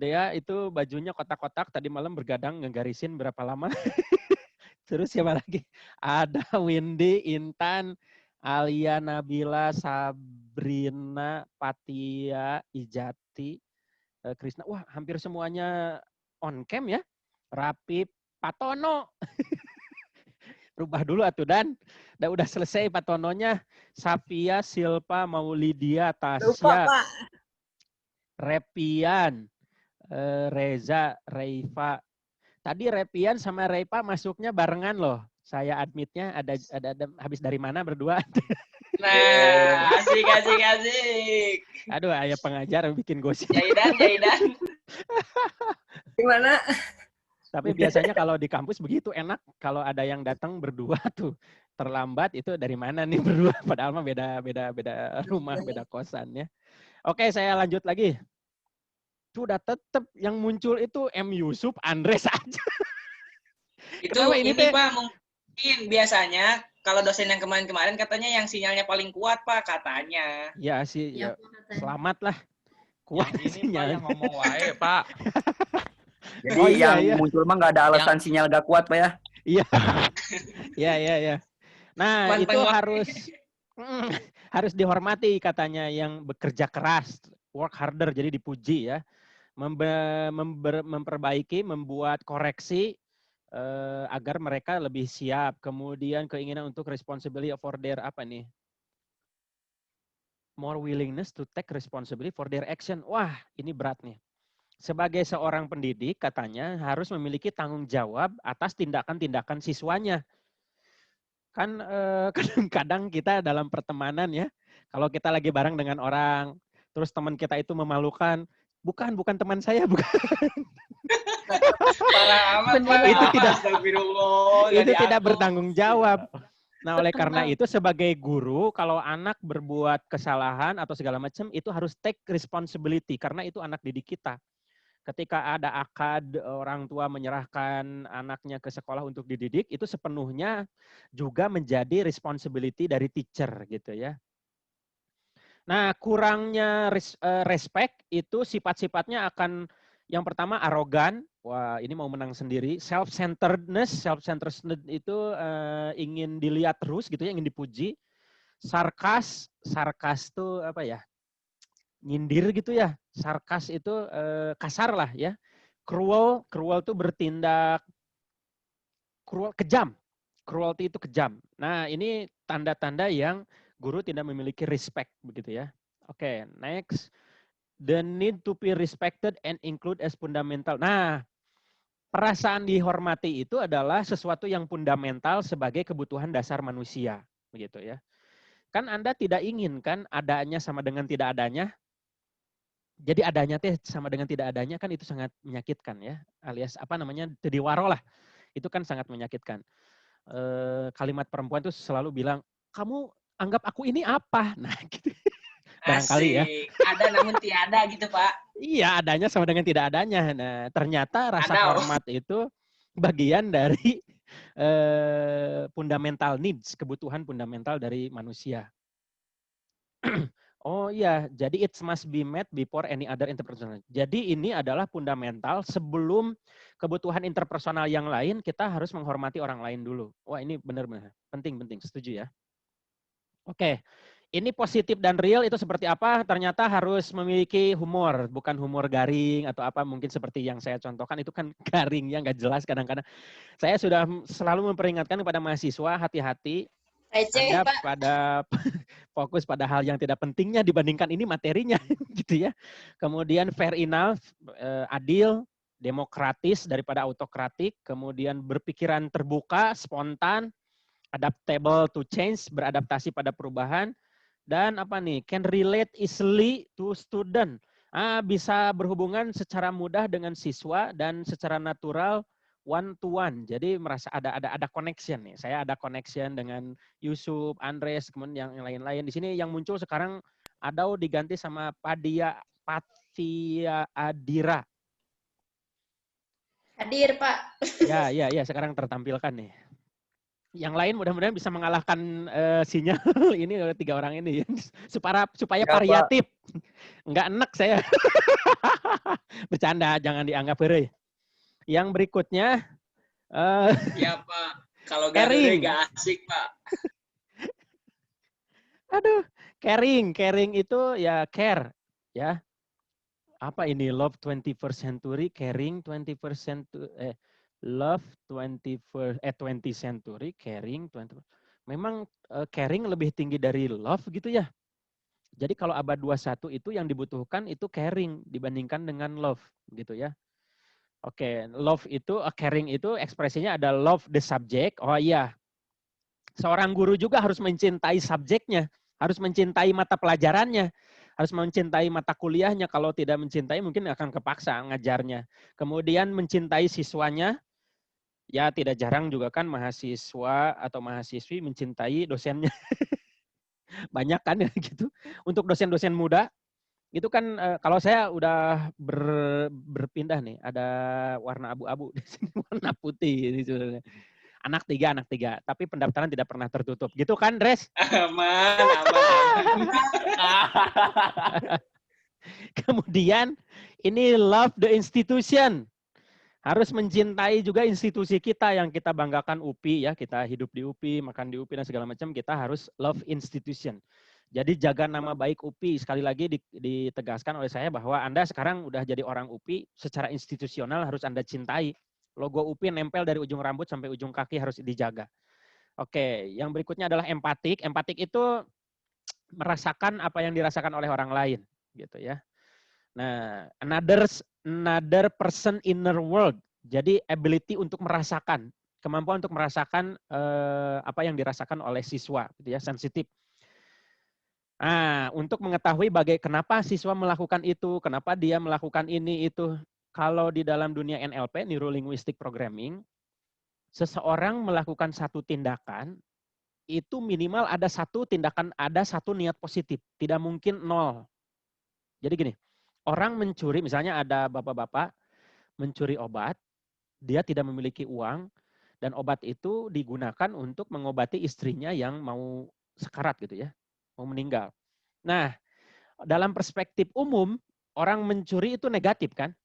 S1: Dea itu bajunya kotak-kotak, tadi malam bergadang ngegarisin berapa lama. Terus siapa lagi? Ada Windy, Intan, Alia, Nabila, Sabrina, Patia, Ijati, Krisna. Wah, hampir semuanya on cam ya. Rapip, Patono. Rubah dulu atuh Dan. Udah selesai Patononya. Sapia, Silpa, Maulidia,
S3: Lupa,
S1: Tasya,
S3: Pak.
S1: Repian, Reza, Reifa. Tadi Repian sama Reifa masuknya barengan loh. Saya admitnya ada habis dari mana berdua?
S4: Nah, asik.
S1: Aduh, ayah pengajar bikin gosip.
S4: Jaidan.
S3: Gimana?
S1: Tapi biasanya kalau di kampus begitu enak kalau ada yang datang berdua tuh terlambat itu dari mana nih berdua? Padahal mah beda rumah, beda kosan ya. Oke, saya lanjut lagi. Sudah tetap yang muncul itu M Yusuf, Andres aja.
S4: Itu
S1: Kenapa
S4: ini
S1: teh?
S4: Pak, mungkin biasanya kalau dosen yang kemarin-kemarin katanya yang sinyalnya paling kuat Pak katanya.
S1: Ya sih, ya,
S3: Ya, Pak, katanya.
S1: selamat lah. Kuat
S7: Yang ini Pak
S1: sinyalnya.
S7: yang ngomong wae, Pak.
S6: Jadi
S1: Oh, iya,
S6: yang
S1: iya.
S6: muncul mah nggak ada alasan sinyal gak kuat Pak ya.
S1: Iya. Nah,
S4: Manteng
S1: itu
S4: banget.
S1: harus dihormati katanya yang bekerja keras, work harder, jadi dipuji ya. Memperbaiki, membuat koreksi agar mereka lebih siap. Kemudian keinginan untuk responsibility for their apa nih? More willingness to take responsibility for their action. Wah, ini berat nih. Sebagai seorang pendidik katanya harus memiliki tanggung jawab atas tindakan-tindakan siswanya. Kan kadang-kadang kita dalam pertemanan ya, kalau kita lagi bareng dengan orang, terus teman kita itu memalukan, bukan teman saya, bukan.
S4: Parah amat Pak.
S1: Itu tidak-
S4: Astagfirullah, nggak
S1: Itu tidak
S4: diatur.
S1: bertanggung jawab. Nah, oleh karena itu sebagai guru, kalau anak berbuat kesalahan atau segala macam, itu harus take responsibility, karena itu anak didik kita. Ketika ada akad orang tua menyerahkan anaknya ke sekolah untuk dididik, itu sepenuhnya juga menjadi responsibility dari teacher gitu ya. Nah, kurangnya respect itu sifat-sifatnya akan yang pertama arogan, wah ini mau menang sendiri, self-centeredness itu ingin dilihat terus gitu ya, ingin dipuji. Sarkas itu apa ya? Nyindir gitu ya. Sarkas itu kasar lah ya. Cruel itu bertindak kejam. Cruelty itu kejam. Nah, ini tanda-tanda yang guru tidak memiliki respect begitu ya. Oke, next. The need to be respected and include as fundamental. Nah, perasaan dihormati itu adalah sesuatu yang fundamental sebagai kebutuhan dasar manusia, begitu ya. Kan Anda tidak inginkan adanya sama dengan tidak adanya. Jadi adanya teh sama dengan tidak adanya kan itu sangat menyakitkan ya, alias apa namanya tediwaro lah, itu kan sangat menyakitkan. Kalimat perempuan tuh selalu bilang, kamu anggap aku ini apa? Nah gitu. Barangkali ya.
S4: Ada namun tiada gitu Pak.
S1: Iya, adanya sama dengan tidak adanya. Nah ternyata rasa
S4: Ada,
S1: hormat itu bagian dari fundamental needs, kebutuhan fundamental dari manusia. Oh iya, jadi it must be met before any other interpersonal. Jadi ini adalah fundamental sebelum kebutuhan interpersonal yang lain, kita harus menghormati orang lain dulu. Wah ini benar-benar penting, setuju ya. Oke, ini positif dan real itu seperti apa? Ternyata harus memiliki humor, bukan humor garing atau apa mungkin seperti yang saya contohkan itu kan garing ya, nggak jelas kadang-kadang. Saya sudah selalu memperingatkan kepada mahasiswa hati-hati.
S3: Receh,
S1: Anda
S3: Pak.
S1: pada fokus pada hal yang tidak pentingnya dibandingkan ini materinya gitu ya. Kemudian fair enough, adil, demokratis daripada autokratik, kemudian berpikiran terbuka, spontan, adaptable to change, beradaptasi pada perubahan, dan apa nih, can relate easily to student. Bisa berhubungan secara mudah dengan siswa dan secara natural one to one. Jadi merasa ada connection nih. Saya ada connection dengan Yusuf, Andres, kemudian yang lain-lain. Di sini yang muncul sekarang Adau diganti sama Patia Adira.
S3: Hadir, Pak.
S1: Ya, sekarang tertampilkan nih. Yang lain mudah-mudahan bisa mengalahkan sinyal ini 3 orang ini supaya variatif. Enggak enak saya. Bercanda, jangan dianggap heureuy. Yang berikutnya
S4: Iya Pak. Kalau
S1: Erin.
S4: gak asik Pak.
S1: Aduh, caring. Caring itu ya care. Ya. Apa ini? Love 21st century, caring 21st century, love 20th century, caring 20. Memang caring lebih tinggi dari love gitu ya. Jadi kalau abad 21 itu yang dibutuhkan itu caring dibandingkan dengan love gitu ya. Oke, love itu, caring itu ekspresinya ada love the subject. Oh iya, seorang guru juga harus mencintai subjeknya, harus mencintai mata pelajarannya, harus mencintai mata kuliahnya. Kalau tidak mencintai mungkin akan kepaksa ngajarnya. Kemudian mencintai siswanya, ya tidak jarang juga kan mahasiswa atau mahasiswi mencintai dosennya. Banyak kan ya gitu. Untuk dosen-dosen muda, itu kan kalau saya udah berpindah nih, ada warna abu-abu di sini, warna putih ini sebenarnya. Anak tiga, tapi pendaftaran tidak pernah tertutup. Gitu kan, Dres?
S4: Aman.
S1: Kemudian ini love the institution. Harus mencintai juga institusi kita yang kita banggakan UPI ya, kita hidup di UPI, makan di UPI dan segala macam, kita harus love institution. Jadi jaga nama baik UPI. Sekali lagi ditegaskan oleh saya bahwa Anda sekarang udah jadi orang UPI, secara institusional harus Anda cintai. Logo UPI nempel dari ujung rambut sampai ujung kaki harus dijaga. Oke, yang berikutnya adalah empatik. Empatik itu merasakan apa yang dirasakan oleh orang lain, gitu ya. Nah, another person inner world. Jadi ability untuk merasakan, kemampuan untuk merasakan apa yang dirasakan oleh siswa, gitu ya, sensitif. Nah, untuk mengetahui kenapa siswa melakukan itu, kenapa dia melakukan ini itu. Kalau di dalam dunia NLP, Neuro Linguistic Programming, seseorang melakukan satu tindakan, itu minimal ada satu tindakan, ada satu niat positif. Tidak mungkin nol. Jadi gini, orang mencuri, misalnya ada bapak-bapak mencuri obat, dia tidak memiliki uang, dan obat itu digunakan untuk mengobati istrinya yang mau sekarat gitu ya, mau meninggal. Nah, dalam perspektif umum, orang mencuri itu negatif kan?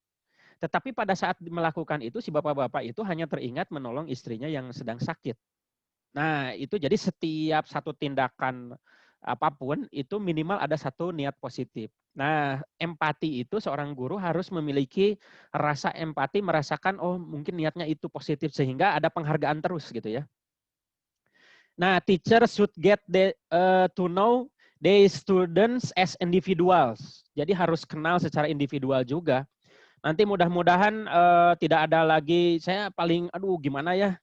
S1: Tetapi pada saat melakukan itu, si bapak-bapak itu hanya teringat menolong istrinya yang sedang sakit. Nah, itu jadi setiap satu tindakan apapun, itu minimal ada satu niat positif. Nah, empati itu seorang guru harus memiliki rasa empati, merasakan, oh mungkin niatnya itu positif, sehingga ada penghargaan terus gitu ya. Nah, teacher should get to know the students as individuals. Jadi harus kenal secara individual juga. Nanti mudah-mudahan tidak ada lagi, saya paling, aduh gimana ya,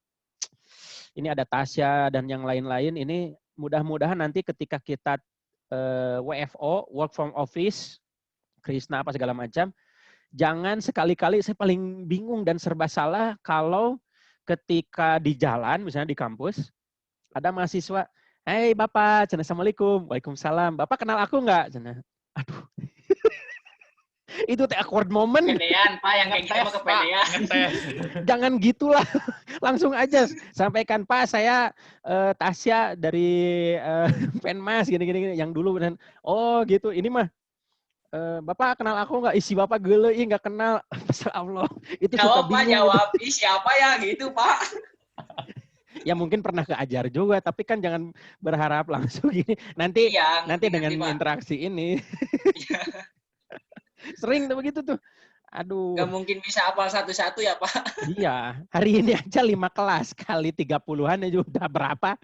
S1: ini ada Tasya dan yang lain-lain, ini mudah-mudahan nanti ketika kita WFO, work from office, Krisna apa segala macam, jangan sekali-kali, saya paling bingung dan serba salah kalau ketika di jalan, misalnya di kampus, ada mahasiswa, hey Bapak, Assalamualaikum, Waalaikumsalam, Bapak kenal aku nggak? Aduh. Itu awkward moment.
S4: Kepedean, Pak, yang kayak gitu mah kepedean.
S1: Jangan gitulah. Langsung aja sampaikan, Pak, saya Tasya dari Penmas gini-gini yang dulu. Dan oh gitu, ini mah Bapak kenal aku nggak? Isi Bapak gele, nggak kenal. Masya Allah. Itu
S4: Jawab,
S1: suka
S4: Pak,
S1: bingung.
S4: jawab. Ih, siapa ya gitu, Pak?
S1: Ya mungkin pernah keajar juga, tapi kan jangan berharap langsung gini. Nanti
S4: Iya,
S1: nanti dengan
S4: Pak.
S1: interaksi ini. Sering tuh begitu tuh. Aduh.
S4: Gak mungkin bisa hafal satu-satu ya, Pak.
S1: Iya, hari ini aja 5 kelas kali 30-an aja udah berapa.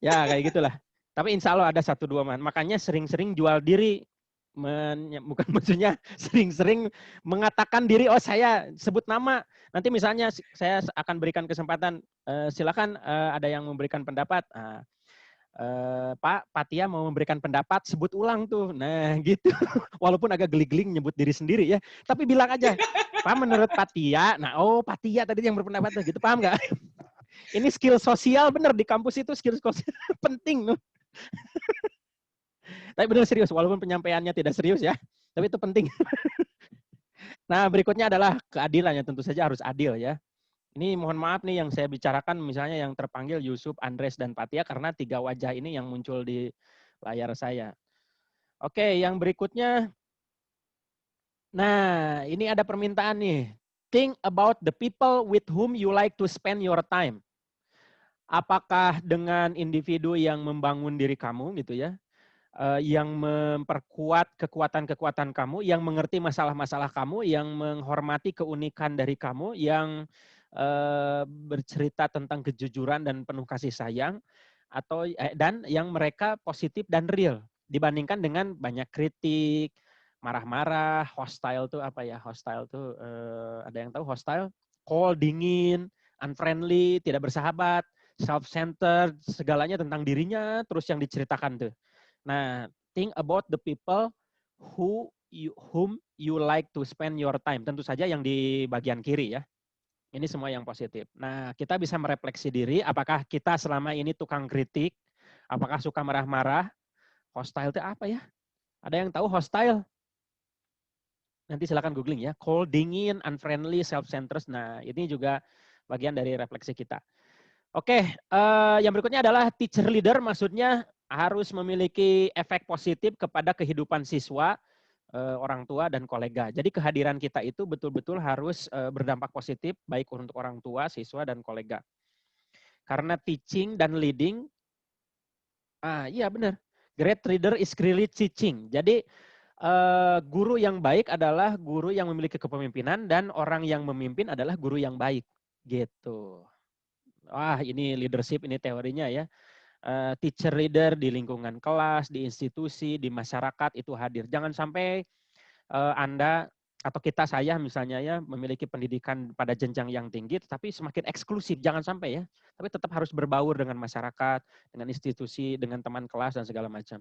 S1: Ya kayak gitulah. Tapi insya Allah ada 1-2 man. Makanya sering-sering jual diri. Bukan maksudnya sering-sering mengatakan diri, oh saya sebut nama. Nanti misalnya saya akan berikan kesempatan, silakan ada yang memberikan pendapat. Pak Patia mau memberikan pendapat, sebut ulang tuh. Nah gitu. Walaupun agak geli-geling nyebut diri sendiri ya. Tapi bilang aja, Pak menurut Patia, nah oh Patia tadi yang berpendapat gitu, paham nggak? Ini skill sosial bener di kampus itu, skill sosial penting loh. Tapi benar serius, walaupun penyampaiannya tidak serius ya. Tapi itu penting. Nah berikutnya adalah keadilan, ya tentu saja harus adil ya. Ini mohon maaf nih yang saya bicarakan, misalnya yang terpanggil Yusuf, Andres, dan Patia, karena 3 wajah ini yang muncul di layar saya. Oke, yang berikutnya. Nah, ini ada permintaan nih. Think about the people with whom you like to spend your time. Apakah dengan individu yang membangun diri kamu gitu ya, yang memperkuat kekuatan-kekuatan kamu, yang mengerti masalah-masalah kamu, yang menghormati keunikan dari kamu, yang bercerita tentang kejujuran dan penuh kasih sayang, dan yang mereka positif dan real dibandingkan dengan banyak kritik, marah-marah, hostile tuh apa ya? Hostile tuh ada yang tahu hostile? Cold, dingin, unfriendly, tidak bersahabat, self-centered, segalanya tentang dirinya terus yang diceritakan tuh. Nah, think about the people whom you like to spend your time. Tentu saja yang di bagian kiri ya. Ini semua yang positif. Nah, kita bisa merefleksi diri, apakah kita selama ini tukang kritik, apakah suka marah-marah, hostile itu apa ya? Ada yang tahu hostile? Nanti silakan googling ya. Cold, dingin, unfriendly, self-centered. Nah, ini juga bagian dari refleksi kita. Oke, yang berikutnya adalah teacher leader, maksudnya harus memiliki efek positif kepada kehidupan siswa, orang tua, dan kolega. Jadi kehadiran kita itu betul-betul harus berdampak positif, baik untuk orang tua, siswa, dan kolega. Karena teaching dan leading, iya benar, great leader is really teaching. Jadi guru yang baik adalah guru yang memiliki kepemimpinan, dan orang yang memimpin adalah guru yang baik. Gitu. Wah, ini leadership, ini teorinya ya. Teacher leader di lingkungan kelas, di institusi, di masyarakat itu hadir. Jangan sampai Anda atau saya misalnya ya memiliki pendidikan pada jenjang yang tinggi tetapi semakin eksklusif, jangan sampai ya. Tapi tetap harus berbaur dengan masyarakat, dengan institusi, dengan teman kelas dan segala macam.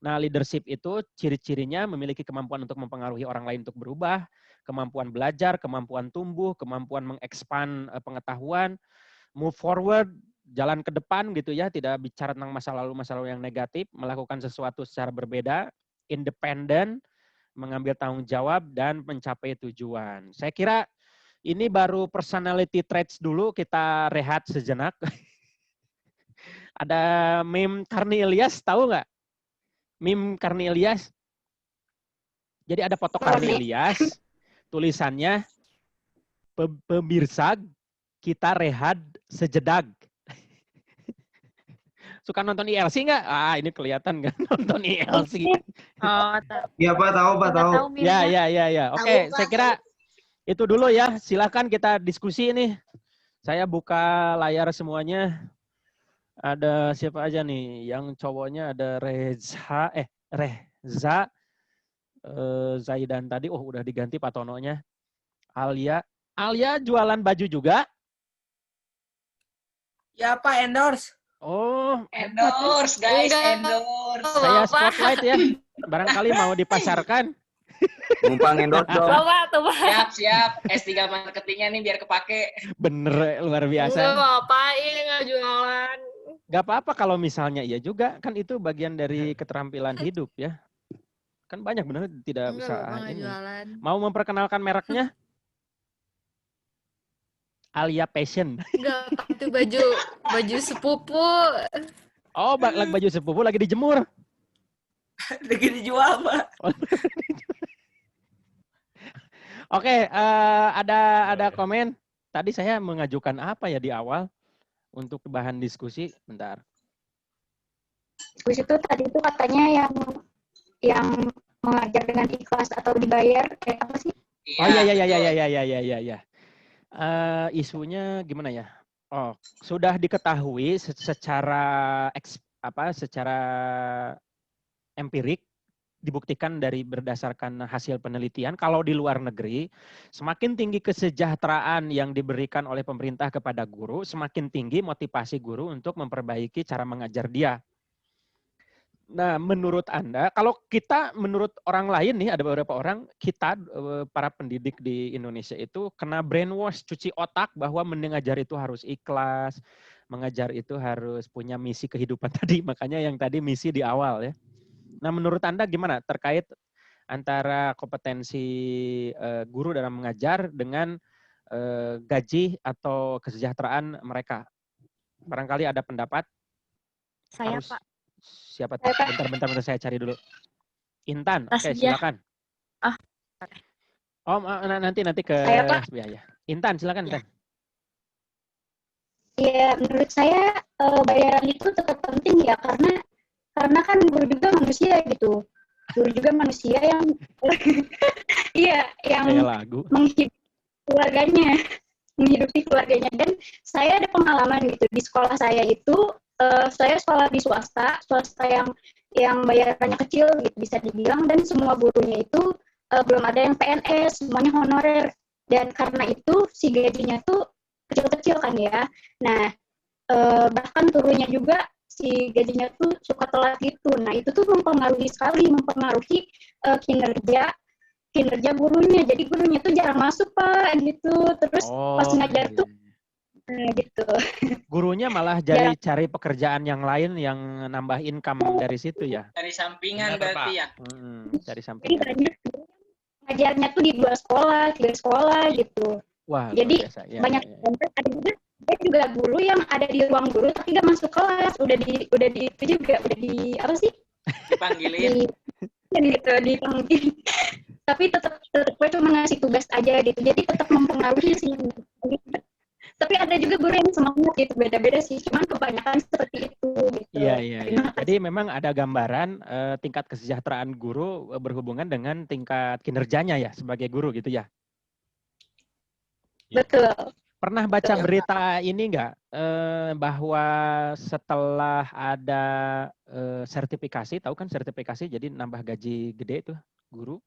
S1: Nah, leadership itu ciri-cirinya memiliki kemampuan untuk mempengaruhi orang lain untuk berubah, kemampuan belajar, kemampuan tumbuh, kemampuan mengekspan pengetahuan, move forward, jalan ke depan gitu ya, tidak bicara tentang masa lalu yang negatif, melakukan sesuatu secara berbeda, independen, mengambil tanggung jawab, dan mencapai tujuan. Saya kira ini baru personality traits dulu, kita rehat sejenak. Ada meme Karni Ilyas, tahu nggak? Meme Karni Ilyas. Jadi ada foto Karni Ilyas, tulisannya, pemirsa, kita rehat sejedak. Suka nonton ILC nggak? Ini kelihatan kan nonton ILC.
S3: Oh,
S6: Iya Pak, tahu Pak, tahu.
S1: Ya. Oke, saya kira itu dulu ya. Silakan kita diskusi nih. Saya buka layar semuanya. Ada siapa aja nih? Yang cowoknya ada Reza, Zaidan tadi. Oh, udah diganti Pak Tononya. Alia jualan baju juga?
S6: Ya Pak, endorse.
S1: Oh,
S4: Endorse, guys, endorse.
S1: saya spotlight ya. Barangkali mau dipasarkan.
S6: Numpang endorse dong.
S4: Siap. S3 marketingnya nih biar kepake.
S1: Bener, luar biasa.
S3: Enggak ngapain, nggak jualan.
S1: Gak apa-apa kalau misalnya iya juga. Kan itu bagian dari keterampilan hidup ya. Kan banyak bener tidak bisa ini.
S3: Jualan.
S1: Mau memperkenalkan mereknya? Alia Passion.
S3: Enggak, itu baju sepupu.
S1: Oh, baju sepupu lagi dijemur.
S6: Lagi dijual Pak.
S1: Oke, ada komen. Tadi saya mengajukan apa ya di awal untuk bahan diskusi. Bentar.
S8: Terus itu tadi itu katanya yang mengajar dengan ikhlas atau dibayar kayak apa sih?
S1: Oh iya. Isunya gimana ya? Oh, sudah diketahui secara empirik, dibuktikan dari berdasarkan hasil penelitian, kalau di luar negeri, semakin tinggi kesejahteraan yang diberikan oleh pemerintah kepada guru, semakin tinggi motivasi guru untuk memperbaiki cara mengajar dia. Nah, menurut Anda, kalau kita menurut orang lain nih, ada beberapa orang, kita para pendidik di Indonesia itu kena brainwash, cuci otak bahwa mengajar itu harus ikhlas, mengajar itu harus punya misi kehidupan tadi, makanya yang tadi misi di awal ya. Nah, menurut Anda gimana terkait antara kompetensi guru dalam mengajar dengan gaji atau kesejahteraan mereka? Barangkali ada pendapat?
S8: Saya Pak.
S1: Siapa? Bentar, saya cari dulu. Intan, oke, silakan. Oh, nanti ke ya. Intan, silakan Intan.
S8: Ya, menurut saya bayaran itu tetap penting ya, karena karena kan guru juga manusia gitu. Guru juga manusia yang iya, yang
S1: Kayak lagu.
S8: menghidupi keluarganya. Dan saya ada pengalaman gitu di sekolah saya itu, saya sekolah di swasta yang bayarannya kecil gitu bisa dibilang, dan semua gurunya itu belum ada yang PNS, semuanya honorer. Dan karena itu si gajinya tuh kecil-kecil kan ya. Nah, bahkan turunnya juga si gajinya tuh suka telat gitu. Nah, itu tuh mempengaruhi kinerja gurunya. Jadi gurunya tuh jarang masuk, Pak, gitu. Terus pas ngajar tuh gitu.
S1: Gurunya malah jadi cari pekerjaan yang lain yang nambah income dari situ ya.
S4: Dari sampingan
S7: Benar,
S4: berarti
S7: Pak.
S4: ya.
S1: Cari
S8: Jadi
S1: sampingan.
S8: banyak ngajarnya tuh di 2 sekolah, 3 sekolah gitu.
S1: Wah,
S8: Jadi
S1: luar biasa. Ya,
S8: banyak
S1: ya, ya.
S8: contoh, ada juga guru yang ada di ruang guru tapi nggak masuk kelas, udah di itu juga udah di apa sih,
S4: Dipanggilin.
S8: dipanggil tapi tetap cuma ngasih tugas aja gitu, jadi tetap mempengaruhi sih. Tapi ada juga guru yang semangat gitu, beda-beda sih, cuman kebanyakan seperti itu gitu.
S1: Iya, iya, iya.
S8: Terima kasih.
S1: Jadi memang ada gambaran tingkat kesejahteraan guru berhubungan dengan tingkat kinerjanya ya sebagai guru gitu ya.
S8: Betul.
S1: Pernah baca
S8: Betul.
S1: berita ini enggak bahwa setelah ada sertifikasi, tahu kan sertifikasi jadi nambah gaji gede tuh guru?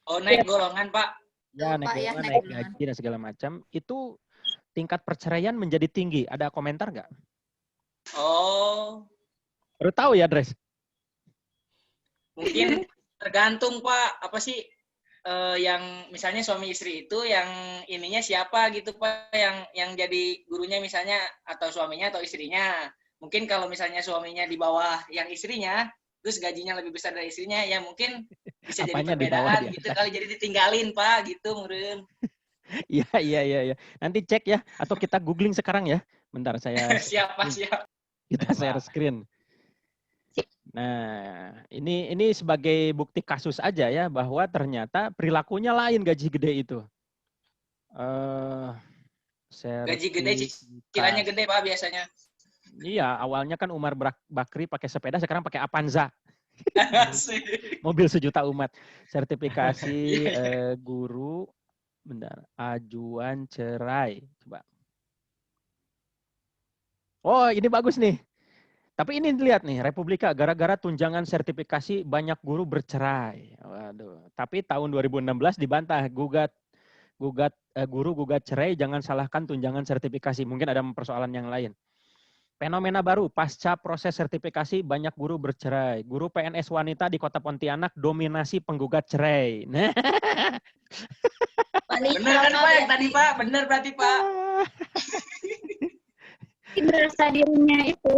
S4: Oh, naik golongan, Pak.
S1: Ya,
S3: Pak,
S1: naik
S3: ya,
S1: golongan,
S3: naik
S1: naik
S3: golongan.
S1: gaji dan segala macam. Itu tingkat perceraian menjadi tinggi. Ada komentar nggak?
S4: Oh,
S1: Baru tahu ya, Dres?
S4: mungkin tergantung, Pak. Apa sih yang misalnya suami istri itu yang ininya siapa gitu, Pak, yang jadi gurunya misalnya, atau suaminya atau istrinya. Mungkin kalau misalnya suaminya di bawah yang istrinya, terus gajinya lebih besar dari istrinya, ya mungkin bisa jadi
S1: Apanya di bawah,
S4: perbedaan
S1: di
S4: gitu
S1: atas?
S4: kali, jadi ditinggalin, Pak, gitu meureun.
S1: Iya, iya, iya, iya. Nanti cek ya, atau kita googling sekarang ya. Bentar saya
S4: Siapa siap.
S1: kita share screen. Nah, ini sebagai bukti kasus aja ya bahwa ternyata perilakunya lain gaji gede itu.
S4: Gaji gede, cicilannya gede, Pak, biasanya.
S1: Iya, awalnya kan Umar Bakri pakai sepeda, sekarang pakai Avanza.
S4: Asik.
S1: Mobil sejuta umat. Sertifikasi guru, bentar, ajuan cerai. Coba. Oh, ini bagus nih. Tapi ini lihat nih, Republika gara-gara tunjangan sertifikasi banyak guru bercerai. Waduh. Tapi tahun 2016 dibantah, guru gugat cerai, jangan salahkan tunjangan sertifikasi. Mungkin ada persoalan yang lain. Fenomena baru, pasca proses sertifikasi banyak guru bercerai. Guru PNS wanita di Kota Pontianak dominasi penggugat cerai. Nah.
S4: Bener kan, Pak, yang tadi, Pak? Bener berarti, Pak.
S8: Merasa dirinya itu.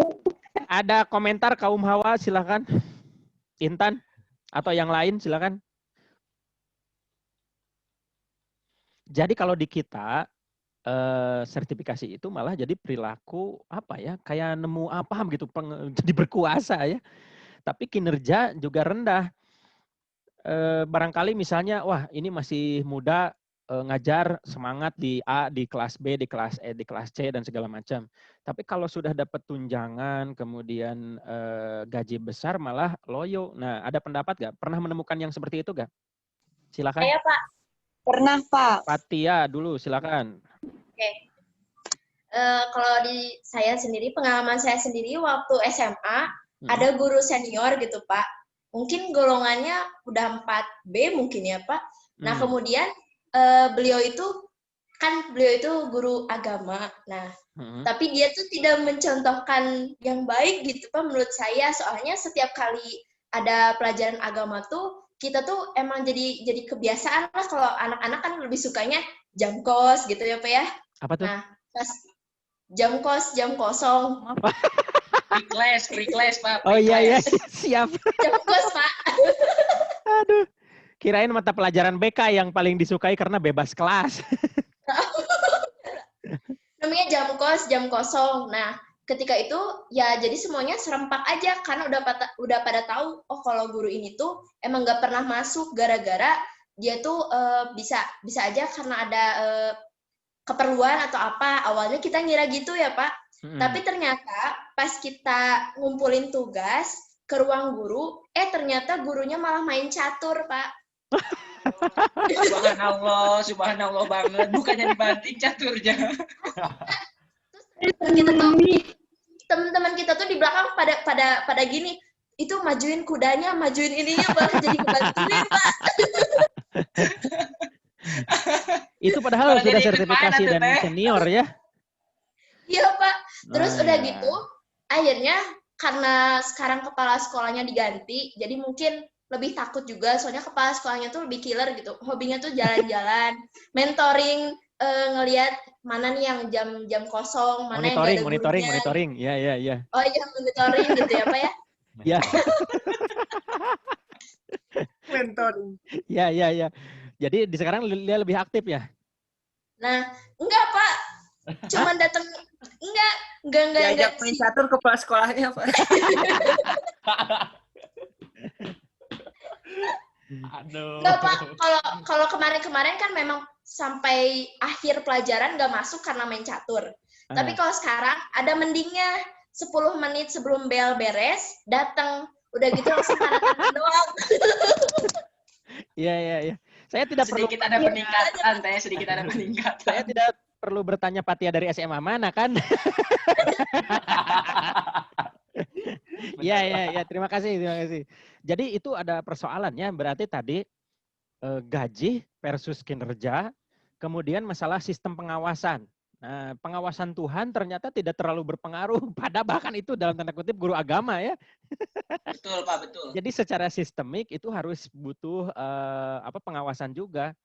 S1: Ada komentar kaum hawa, silakan. Intan atau yang lain silakan. Jadi kalau di kita sertifikasi itu malah jadi perilaku apa ya, kayak nemu apa gitu, jadi berkuasa ya. Tapi kinerja juga rendah. Barangkali misalnya, wah ini masih muda, ngajar semangat di A, di kelas B, di kelas E, di kelas C dan segala macam. Tapi kalau sudah dapat tunjangan, kemudian gaji besar malah loyo. Nah, ada pendapat nggak? Pernah menemukan yang seperti itu nggak? Silakan.
S9: Saya, Pak. Pernah, Pak.
S1: Fatia dulu, silakan.
S9: Oke. Kalau di saya sendiri, pengalaman saya sendiri waktu SMA, ada guru senior gitu, Pak. Mungkin golongannya udah 4B mungkin ya, Pak. Nah, kemudian beliau itu guru agama. Nah, tapi dia tuh tidak mencontohkan yang baik gitu, Pak, menurut saya. Soalnya setiap kali ada pelajaran agama tuh, kita tuh emang jadi kebiasaan lah, kalau anak-anak kan lebih sukanya jam kos gitu ya, Pak ya.
S1: Apa tuh?
S9: Nah, pas jam kos, jam kosong.
S4: Free class, Pak.
S1: Oh iya, siap.
S9: Jam kos, Pak.
S1: Aduh. Kirain mata pelajaran BK yang paling disukai karena bebas kelas.
S9: Namanya jam kos, jam kosong. Nah, ketika itu ya jadi semuanya serempak aja karena udah pada tahu, oh kalau guru ini tuh emang nggak pernah masuk gara-gara dia tuh bisa aja karena ada keperluan atau apa. Awalnya kita ngira gitu ya, Pak. Tapi ternyata pas kita ngumpulin tugas, ke ruang guru, ternyata gurunya malah main catur, Pak.
S4: Subhanallah banget. Bukannya dibanting caturnya.
S9: Teman-teman kita tuh di belakang pada gini, itu majuin kudanya, majuin ininya, malah jadi kebantuin, Pak.
S1: Itu padahal
S4: Malah
S1: sudah
S4: jadi ikut
S1: sertifikasi
S4: main,
S1: dan
S4: Teh.
S1: senior ya.
S9: Iya, Pak. Terus
S1: Oh,
S9: udah
S1: ya.
S9: gitu, akhirnya karena sekarang kepala sekolahnya diganti, jadi mungkin lebih takut juga, soalnya kepala sekolahnya tuh lebih killer gitu. Hobinya tuh jalan-jalan, mentoring, ngelihat mana nih yang jam kosong, mana yang nggak ada gurunya.
S1: Monitoring. Iya.
S9: Oh iya, monitoring gitu ya, Pak ya.
S1: Ya,
S6: Mentoring.
S1: ya. Jadi di sekarang dia lebih aktif ya.
S9: Nah, enggak, Pak. Cuman datang, enggak
S6: Diajak main catur kepala sekolahnya, Pak.
S2: Aduh.
S9: Enggak, Pak. Kalau kemarin-kemarin kan memang sampai akhir pelajaran nggak masuk karena main catur. Tapi kalau sekarang ada mendingnya, 10 menit sebelum bel beres, datang. Udah gitu langsung tanda tangan doang.
S1: Iya. Saya tidak perlu
S4: Sedikit ada peningkatan, Teh. Sedikit ada peningkatan.
S1: saya tidak perlu bertanya Patia dari SMA mana kan? Iya. Terima kasih. Jadi itu ada persoalannya. Berarti tadi gaji versus kinerja, kemudian masalah sistem pengawasan. Nah, pengawasan Tuhan ternyata tidak terlalu berpengaruh pada bahkan itu dalam tanda kutip guru agama ya.
S4: Betul, Pak, betul.
S1: Jadi secara sistemik itu harus butuh pengawasan juga.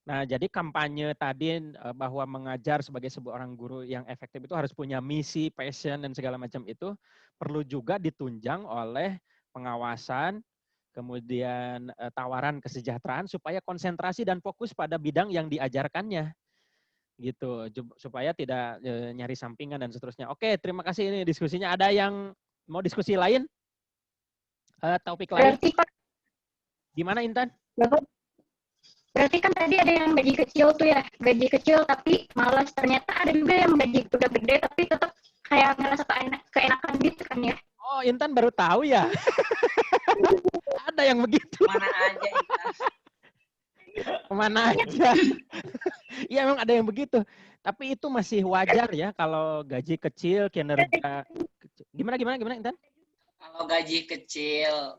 S1: Nah, jadi kampanye tadi bahwa mengajar sebagai sebuah orang guru yang efektif itu harus punya misi, passion dan segala macam itu perlu juga ditunjang oleh pengawasan, kemudian tawaran kesejahteraan supaya konsentrasi dan fokus pada bidang yang diajarkannya. Gitu, supaya tidak nyari sampingan dan seterusnya. Oke, terima kasih ini diskusinya. Ada yang mau diskusi lain? Topik lain?
S8: Berarti Pak,
S1: Gimana Intan?
S8: berarti kan tadi ada yang gaji kecil tuh ya, gaji kecil tapi malas. Ternyata ada juga yang gaji udah gede tapi tetap kayak ngerasa keenakan gitu kan ya.
S1: Oh, Intan baru tahu ya? Ada yang begitu.
S4: Mana aja, Intan.
S1: Kemana aja. Iya memang ada yang begitu. Tapi itu masih wajar ya kalau gaji kecil, kinerja kecil. Gimana Intan?
S4: Kalau gaji kecil,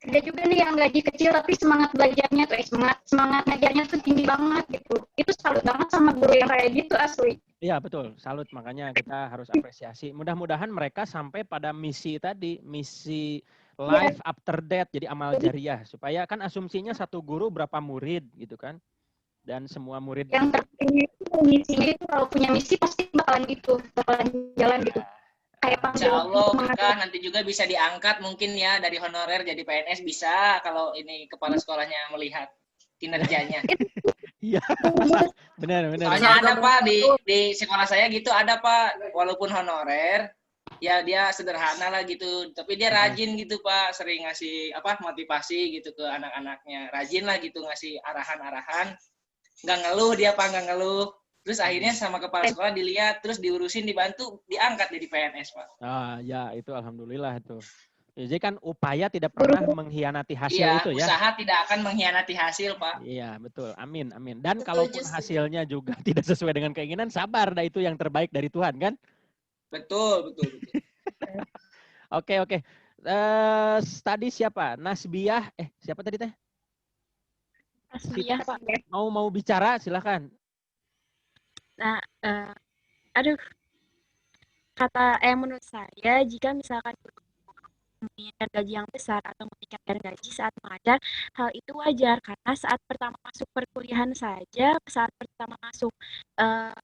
S8: Ada juga nih yang gaji kecil tapi semangat belajarnya tuh semangat ngajarnya tuh tinggi banget gitu. Itu salut banget sama guru yang kayak gitu asli.
S1: Iya betul, salut. Makanya kita harus apresiasi. Mudah-mudahan mereka sampai pada misi tadi, misi life after death, jadi amal jariah. Supaya kan asumsinya satu guru berapa murid gitu kan. Dan semua murid.
S8: Yang terpilih itu misinya itu kalau punya misi pasti bakalan jalan gitu. Kayak
S4: insya Allah Kak, nanti juga bisa diangkat mungkin ya dari honorer jadi PNS bisa kalau ini kepala sekolahnya melihat kinerjanya.
S1: Iya, benar.
S4: Soalnya ada Pak di sekolah saya gitu ada Pak, walaupun honorer ya dia sederhana lah gitu, tapi dia rajin gitu Pak, sering ngasih motivasi gitu ke anak-anaknya, rajin lah gitu ngasih arahan-arahan, nggak ngeluh dia Pak, nggak ngeluh. Terus akhirnya sama kepala sekolah dilihat, terus diurusin, dibantu, diangkat jadi PNS Pak.
S1: Ah ya itu alhamdulillah itu. Jadi kan upaya tidak pernah mengkhianati hasil itu ya.
S4: Usaha tidak akan mengkhianati hasil Pak.
S1: Iya betul, amin. Dan kalaupun hasilnya juga tidak sesuai dengan keinginan, sabar, dah itu yang terbaik dari Tuhan kan?
S4: Betul.
S1: Oke. Tadi siapa? Nasbiah, siapa tadi teh?
S10: Nasbiah Pak.
S1: Mau bicara silakan.
S10: Nah, menurut saya jika misalkan menginginkan gaji yang besar atau meningkatkan gaji saat mengajar, hal itu wajar karena saat pertama masuk perkuliahan saja, saat pertama masuk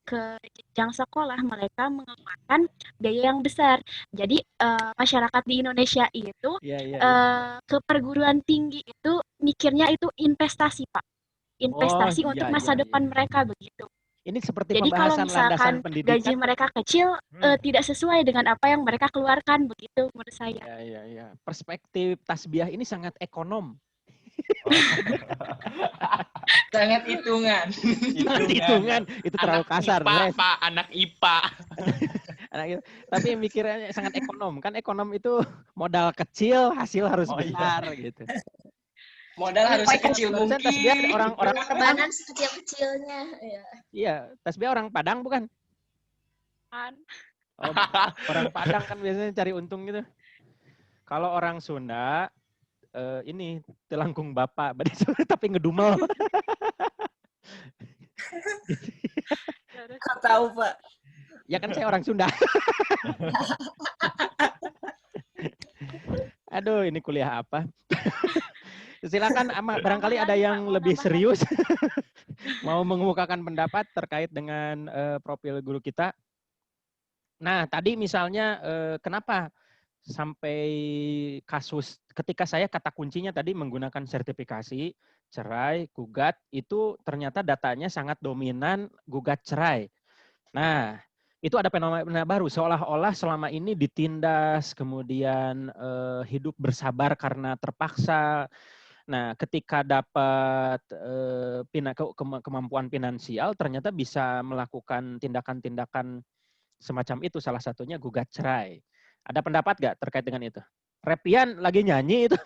S10: ke jenjang sekolah mereka mengeluarkan biaya yang besar. Jadi masyarakat di Indonesia itu ke perguruan tinggi itu mikirnya itu investasi Pak, investasi untuk masa depan mereka begitu.
S1: Ini seperti
S10: jadi kalau misalkan gaji mereka kecil tidak sesuai dengan apa yang mereka keluarkan begitu menurut saya.
S1: Iya. Perspektif tasbiah ini sangat ekonom.
S4: Sangat hitungan.
S1: Hitungan itu terlalu kasar.
S7: IPA, Pak, anak IPA.
S1: Anak itu. Tapi mikirnya sangat ekonom. Kan ekonom itu modal kecil, hasil harus besar gitu.
S4: Modal harus sekecil
S1: Barusan
S4: mungkin.
S1: tasbih orang-orang
S9: Pengorbanan sekecil-kecilnya. Ya.
S1: Iya, tasbih orang Padang bukan?
S10: Kan.
S1: Oh, orang Padang kan biasanya cari untung gitu. Kalau orang Sunda ini telangkung bapak, tapi ngedumel.
S6: Nggak tahu, Pak.
S1: Ya kan saya orang Sunda. Aduh, ini kuliah apa? Silakan, barangkali ada yang lebih serius mau mengemukakan pendapat terkait dengan profil guru kita. Nah, tadi misalnya kenapa sampai kasus ketika saya kata kuncinya tadi menggunakan sertifikasi, cerai, gugat, itu ternyata datanya sangat dominan gugat cerai. Nah, itu ada fenomena baru, seolah-olah selama ini ditindas, kemudian hidup bersabar karena terpaksa. Nah, ketika dapat kemampuan finansial, ternyata bisa melakukan tindakan-tindakan semacam itu, salah satunya gugat cerai. Ada pendapat nggak terkait dengan itu? Repian lagi nyanyi itu.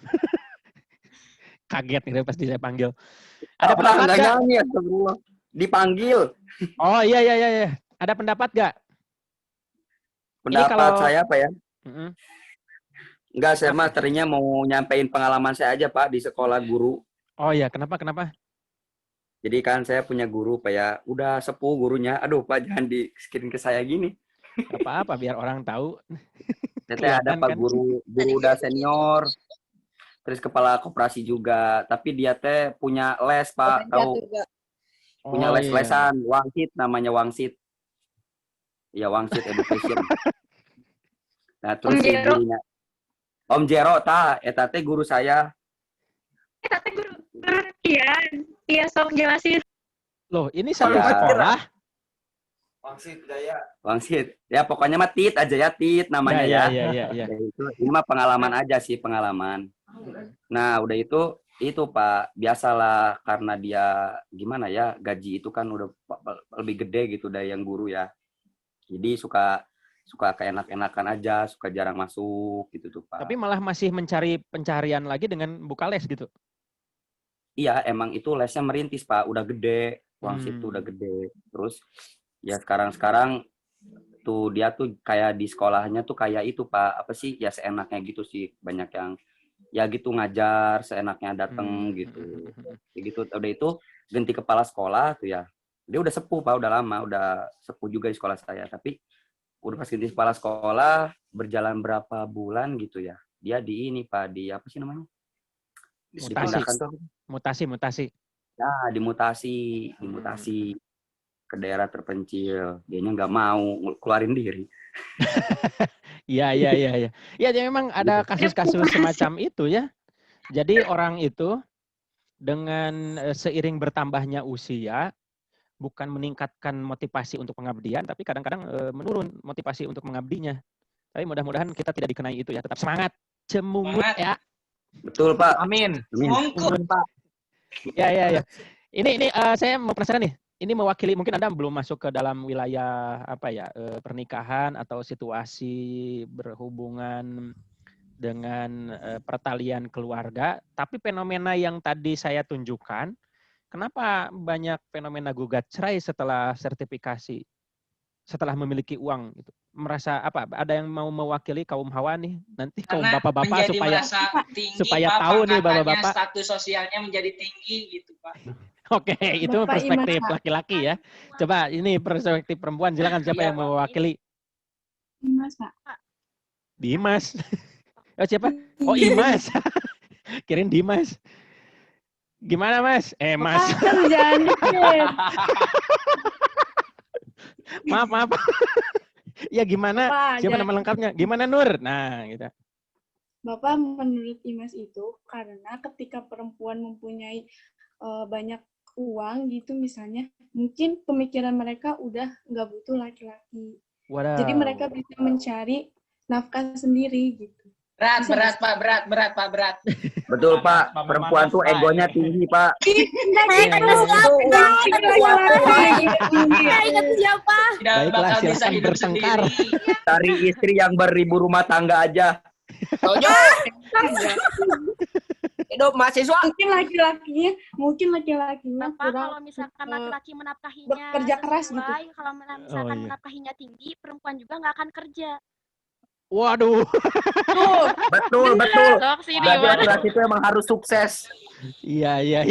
S1: Kaget gitu pasti saya panggil. Ada pendapat nggak?
S11: Nyanyi, astagfirullah. Dipanggil.
S1: Oh iya. Ada pendapat nggak?
S11: Pendapat saya apa ya?
S1: Mm-mm.
S11: Enggak, saya mah tadinya mau nyampein pengalaman saya aja, Pak, di sekolah guru.
S1: Oh iya, kenapa?
S11: Jadi kan saya punya guru, Pak ya. Udah sepuh gurunya. Aduh, Pak, jangan diskirin ke saya gini.
S1: Apa-apa, biar orang tahu.
S11: Saya ada Pak
S1: kan?
S11: guru udah senior. Terus kepala koperasi juga. Tapi dia teh punya les, Pak. Tahu? Punya les-lesan. Wangsit namanya, Wangsit. Ya, Wangsit Education. Nah, terus si gurunya. Om Jero, eta teh guru saya.
S8: Eta teh guru Kian. Iya, sok jelasin.
S1: Loh, ini satu sekolah.
S11: Wangsit. Ya, pokoknya mah Tit aja ya, Tit namanya ya.
S1: Iya.
S11: Ini mah pengalaman aja sih, pengalaman. Nah, udah itu Pak, biasalah karena dia gimana ya, gaji itu kan udah lebih gede gitu dari yang guru ya. Jadi suka keenak-enakan aja, suka jarang masuk gitu tuh, Pak.
S1: Tapi malah masih mencari pencarian lagi dengan buka les gitu.
S11: Iya, emang itu lesnya merintis, Pak, udah gede. Wangsit tuh udah gede. Terus ya sekarang tuh dia tuh kayak di sekolahnya tuh kayak itu, Pak, apa sih? Ya seenaknya gitu sih, banyak yang ya gitu ngajar seenaknya dateng gitu. Kayak gitu. Udah itu ganti kepala sekolah tuh ya. Dia udah sepuh, Pak, udah lama, udah sepuh juga di sekolah saya, tapi udah pas ganti kepala sekolah, berjalan berapa bulan gitu ya, dia di ini, Pak, di apa sih namanya?
S1: Mutasi.
S11: Ya, dimutasi ke daerah terpencil. Dianya nggak mau keluarin diri.
S1: Iya. Ya, memang ada kasus-kasus semacam itu ya. Jadi orang itu dengan seiring bertambahnya usia, bukan meningkatkan motivasi untuk pengabdian, tapi kadang-kadang menurun motivasi untuk mengabdinya. Tapi mudah-mudahan kita tidak dikenai itu ya. Tetap semangat, cemungut ya.
S11: Betul, Pak.
S2: Amin.
S11: Pak.
S1: Ya. Ini saya mau penasaran nih. Ini mewakili, mungkin Anda belum masuk ke dalam wilayah apa ya, pernikahan atau situasi berhubungan dengan pertalian keluarga, tapi fenomena yang tadi saya tunjukkan, kenapa banyak fenomena gugat cerai setelah sertifikasi, setelah memiliki uang gitu? Merasa apa? Ada yang mau mewakili kaum hawa nih? Nanti kaum bapak-bapak supaya tahu nih bapak-bapak.
S4: Status sosialnya menjadi tinggi gitu, Pak.
S1: Oke, itu perspektif laki-laki ya. Coba ini perspektif perempuan, silakan siapa yang mau mewakili?
S10: Dimas, Pak.
S1: Dimas. Oh, siapa? Oh, Imas. Kirain Dimas. Gimana, Mas? Mas. Maaf. Ya gimana?
S10: Bapak,
S1: siapa nama lengkapnya? Gimana, Nur? Nah, gitu.
S10: Bapak, menurut Imas itu karena ketika perempuan mempunyai banyak uang gitu misalnya, mungkin pemikiran mereka udah nggak butuh laki-laki.
S1: Wow.
S10: Jadi mereka bisa mencari nafkah sendiri gitu.
S4: Berat, Pak.
S11: Betul Pak, perempuan tuh egonya tinggi Pak.
S10: Ingat siapa?
S1: Baiklah, silakan bertengkar.
S11: Cari istri yang beribu rumah tangga aja.
S6: Hidup mahasiswa.
S8: Mungkin laki-lakinya
S10: Bapak, kalau misalkan laki-laki menafkahinya
S8: bekerja keras gitu.
S10: sesuai, kalau misalkan menafkahinya tinggi, perempuan juga nggak akan kerja.
S1: Waduh.
S11: Betul.
S10: Sok sini,
S11: Berarti
S10: Mas.
S11: laki-laki itu emang harus sukses.
S1: Iya.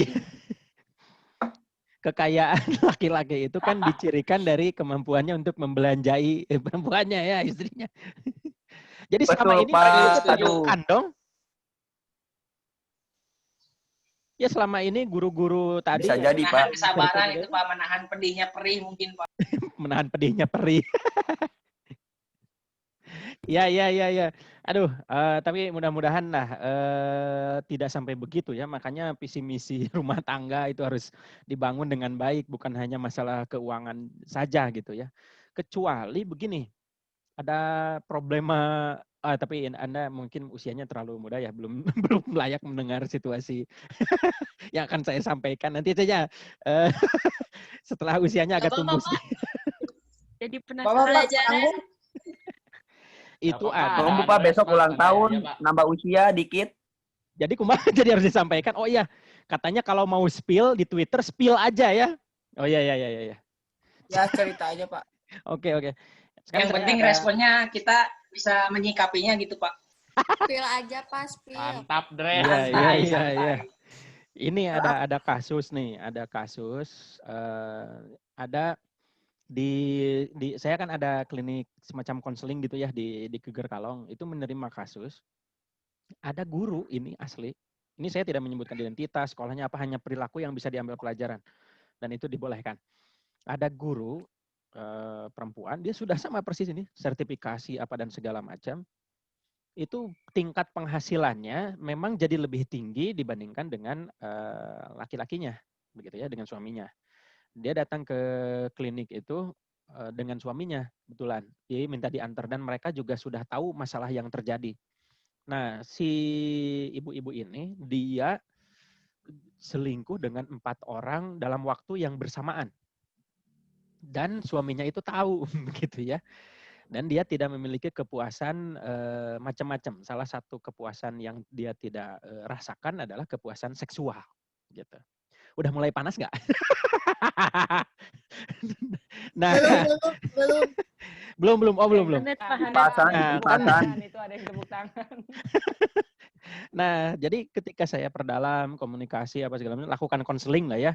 S1: Kekayaan laki-laki itu kan dicirikan dari kemampuannya untuk membelanjai perempuannya ya, istrinya. Jadi selama
S11: Betul,
S1: ini
S11: Pak.
S1: mereka itu
S11: Aduh.
S1: tertekan dong. Ya selama ini guru-guru tadi
S11: Bisa jadi,
S4: Menahan
S11: Pak.
S4: kesabaran itu Pak, menahan pedihnya perih mungkin Pak.
S1: menahan pedihnya perih. Ya. Aduh, tapi mudah-mudahan lah tidak sampai begitu ya. Makanya visi misi rumah tangga itu harus dibangun dengan baik, bukan hanya masalah keuangan saja gitu ya. Kecuali begini, ada problema. Tapi Anda mungkin usianya terlalu muda ya, belum layak mendengar situasi yang akan saya sampaikan. Nanti saja setelah usianya agak tumbuh.
S10: Jadi
S6: Bapak,
S1: Itu
S11: Tunggu
S1: ada.
S11: Pak, besok ulang tahun, nambah usia dikit.
S1: Jadi kumaha jadi harus disampaikan. Oh iya, katanya kalau mau spill di Twitter, spill aja ya. Oh iya.
S6: ya cerita aja Pak.
S1: Oke.
S4: Yang penting responnya kita bisa menyikapinya gitu Pak.
S9: Spill aja Pak, spill.
S2: Mantap, Dre.
S1: Iya. Ini ada kasus nih, ada di saya kan ada klinik semacam konseling gitu ya di Geger Kalong, itu menerima kasus ada guru ini asli. Ini saya tidak menyebutkan identitas, sekolahnya apa, hanya perilaku yang bisa diambil pelajaran dan itu dibolehkan. Ada guru perempuan, dia sudah sama persis ini, sertifikasi apa dan segala macam. Itu tingkat penghasilannya memang jadi lebih tinggi dibandingkan dengan laki-lakinya, begitu ya, dengan suaminya. Dia datang ke klinik itu dengan suaminya, kebetulan. Dia minta diantar dan mereka juga sudah tahu masalah yang terjadi. Nah, si ibu-ibu ini, dia selingkuh dengan 4 orang dalam waktu yang bersamaan. Dan suaminya itu tahu, begitu ya. Dan dia tidak memiliki kepuasan macam-macam. Salah satu kepuasan yang dia tidak rasakan adalah kepuasan seksual, gitu. Udah mulai panas nggak? Nah, belum. Belum.
S11: Pasan.
S6: Itu ada yang tepuk tangan.
S1: Nah, jadi ketika saya perdalam komunikasi apa segala macam, lakukan konseling lah ya.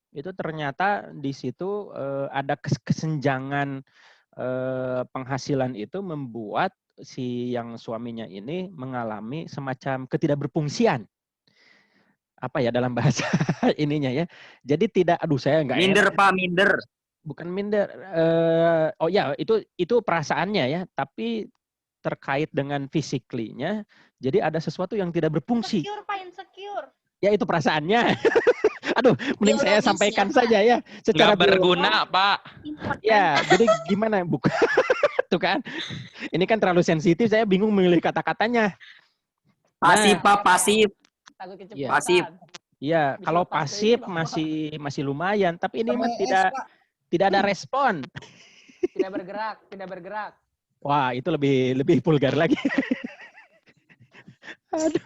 S1: Itu ternyata di situ ada kesenjangan penghasilan itu membuat si yang suaminya ini mengalami semacam ketidakberfungsian. Apa ya dalam bahasa ininya ya. Jadi tidak, saya nggak
S11: minder
S1: enak.
S11: Pak, minder.
S1: Bukan minder. Oh ya, itu perasaannya ya, tapi terkait dengan physically-nya, jadi ada sesuatu yang tidak berfungsi.
S9: Insecure Pak, insecure.
S1: Ya itu perasaannya. Aduh, mending saya sampaikan saja ya. Secara
S7: Nggak berguna, Pak.
S1: Ya, jadi gimana? Bukan. Tuh kan. Ini kan terlalu sensitif, saya bingung memilih kata-katanya.
S11: Pasif Pak, pasif.
S6: Takut kecepatan.
S1: Iya.
S11: Pasif.
S1: Iya, kalau pasif masih lumayan, tapi ini mah tidak ada respon.
S6: Tidak bergerak.
S1: Wah, itu lebih vulgar lagi. Aduh.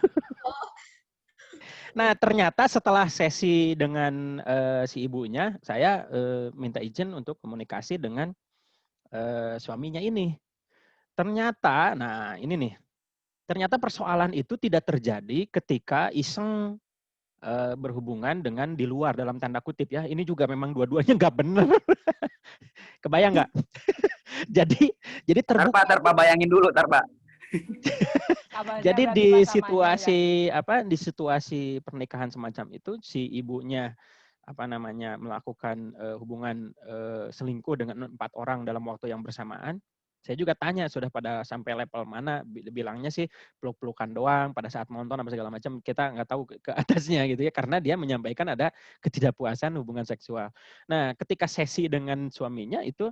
S1: Nah, ternyata setelah sesi dengan si ibunya, saya minta izin untuk komunikasi dengan suaminya ini. Ternyata, nah ini nih, ternyata persoalan itu tidak terjadi ketika iseng berhubungan dengan di luar dalam tanda kutip ya. Ini juga memang dua-duanya nggak bener. Kebayang nggak? jadi terbuka.
S11: Tarpa bayangin dulu, Tarpa.
S1: Jadi di situasi pernikahan semacam itu si ibunya melakukan hubungan selingkuh dengan 4 orang dalam waktu yang bersamaan. Saya juga tanya sudah pada sampai level mana, bilangnya sih peluk-pelukan doang pada saat nonton apa segala macam, kita nggak tahu ke atasnya gitu ya, karena dia menyampaikan ada ketidakpuasan hubungan seksual. Nah, ketika sesi dengan suaminya itu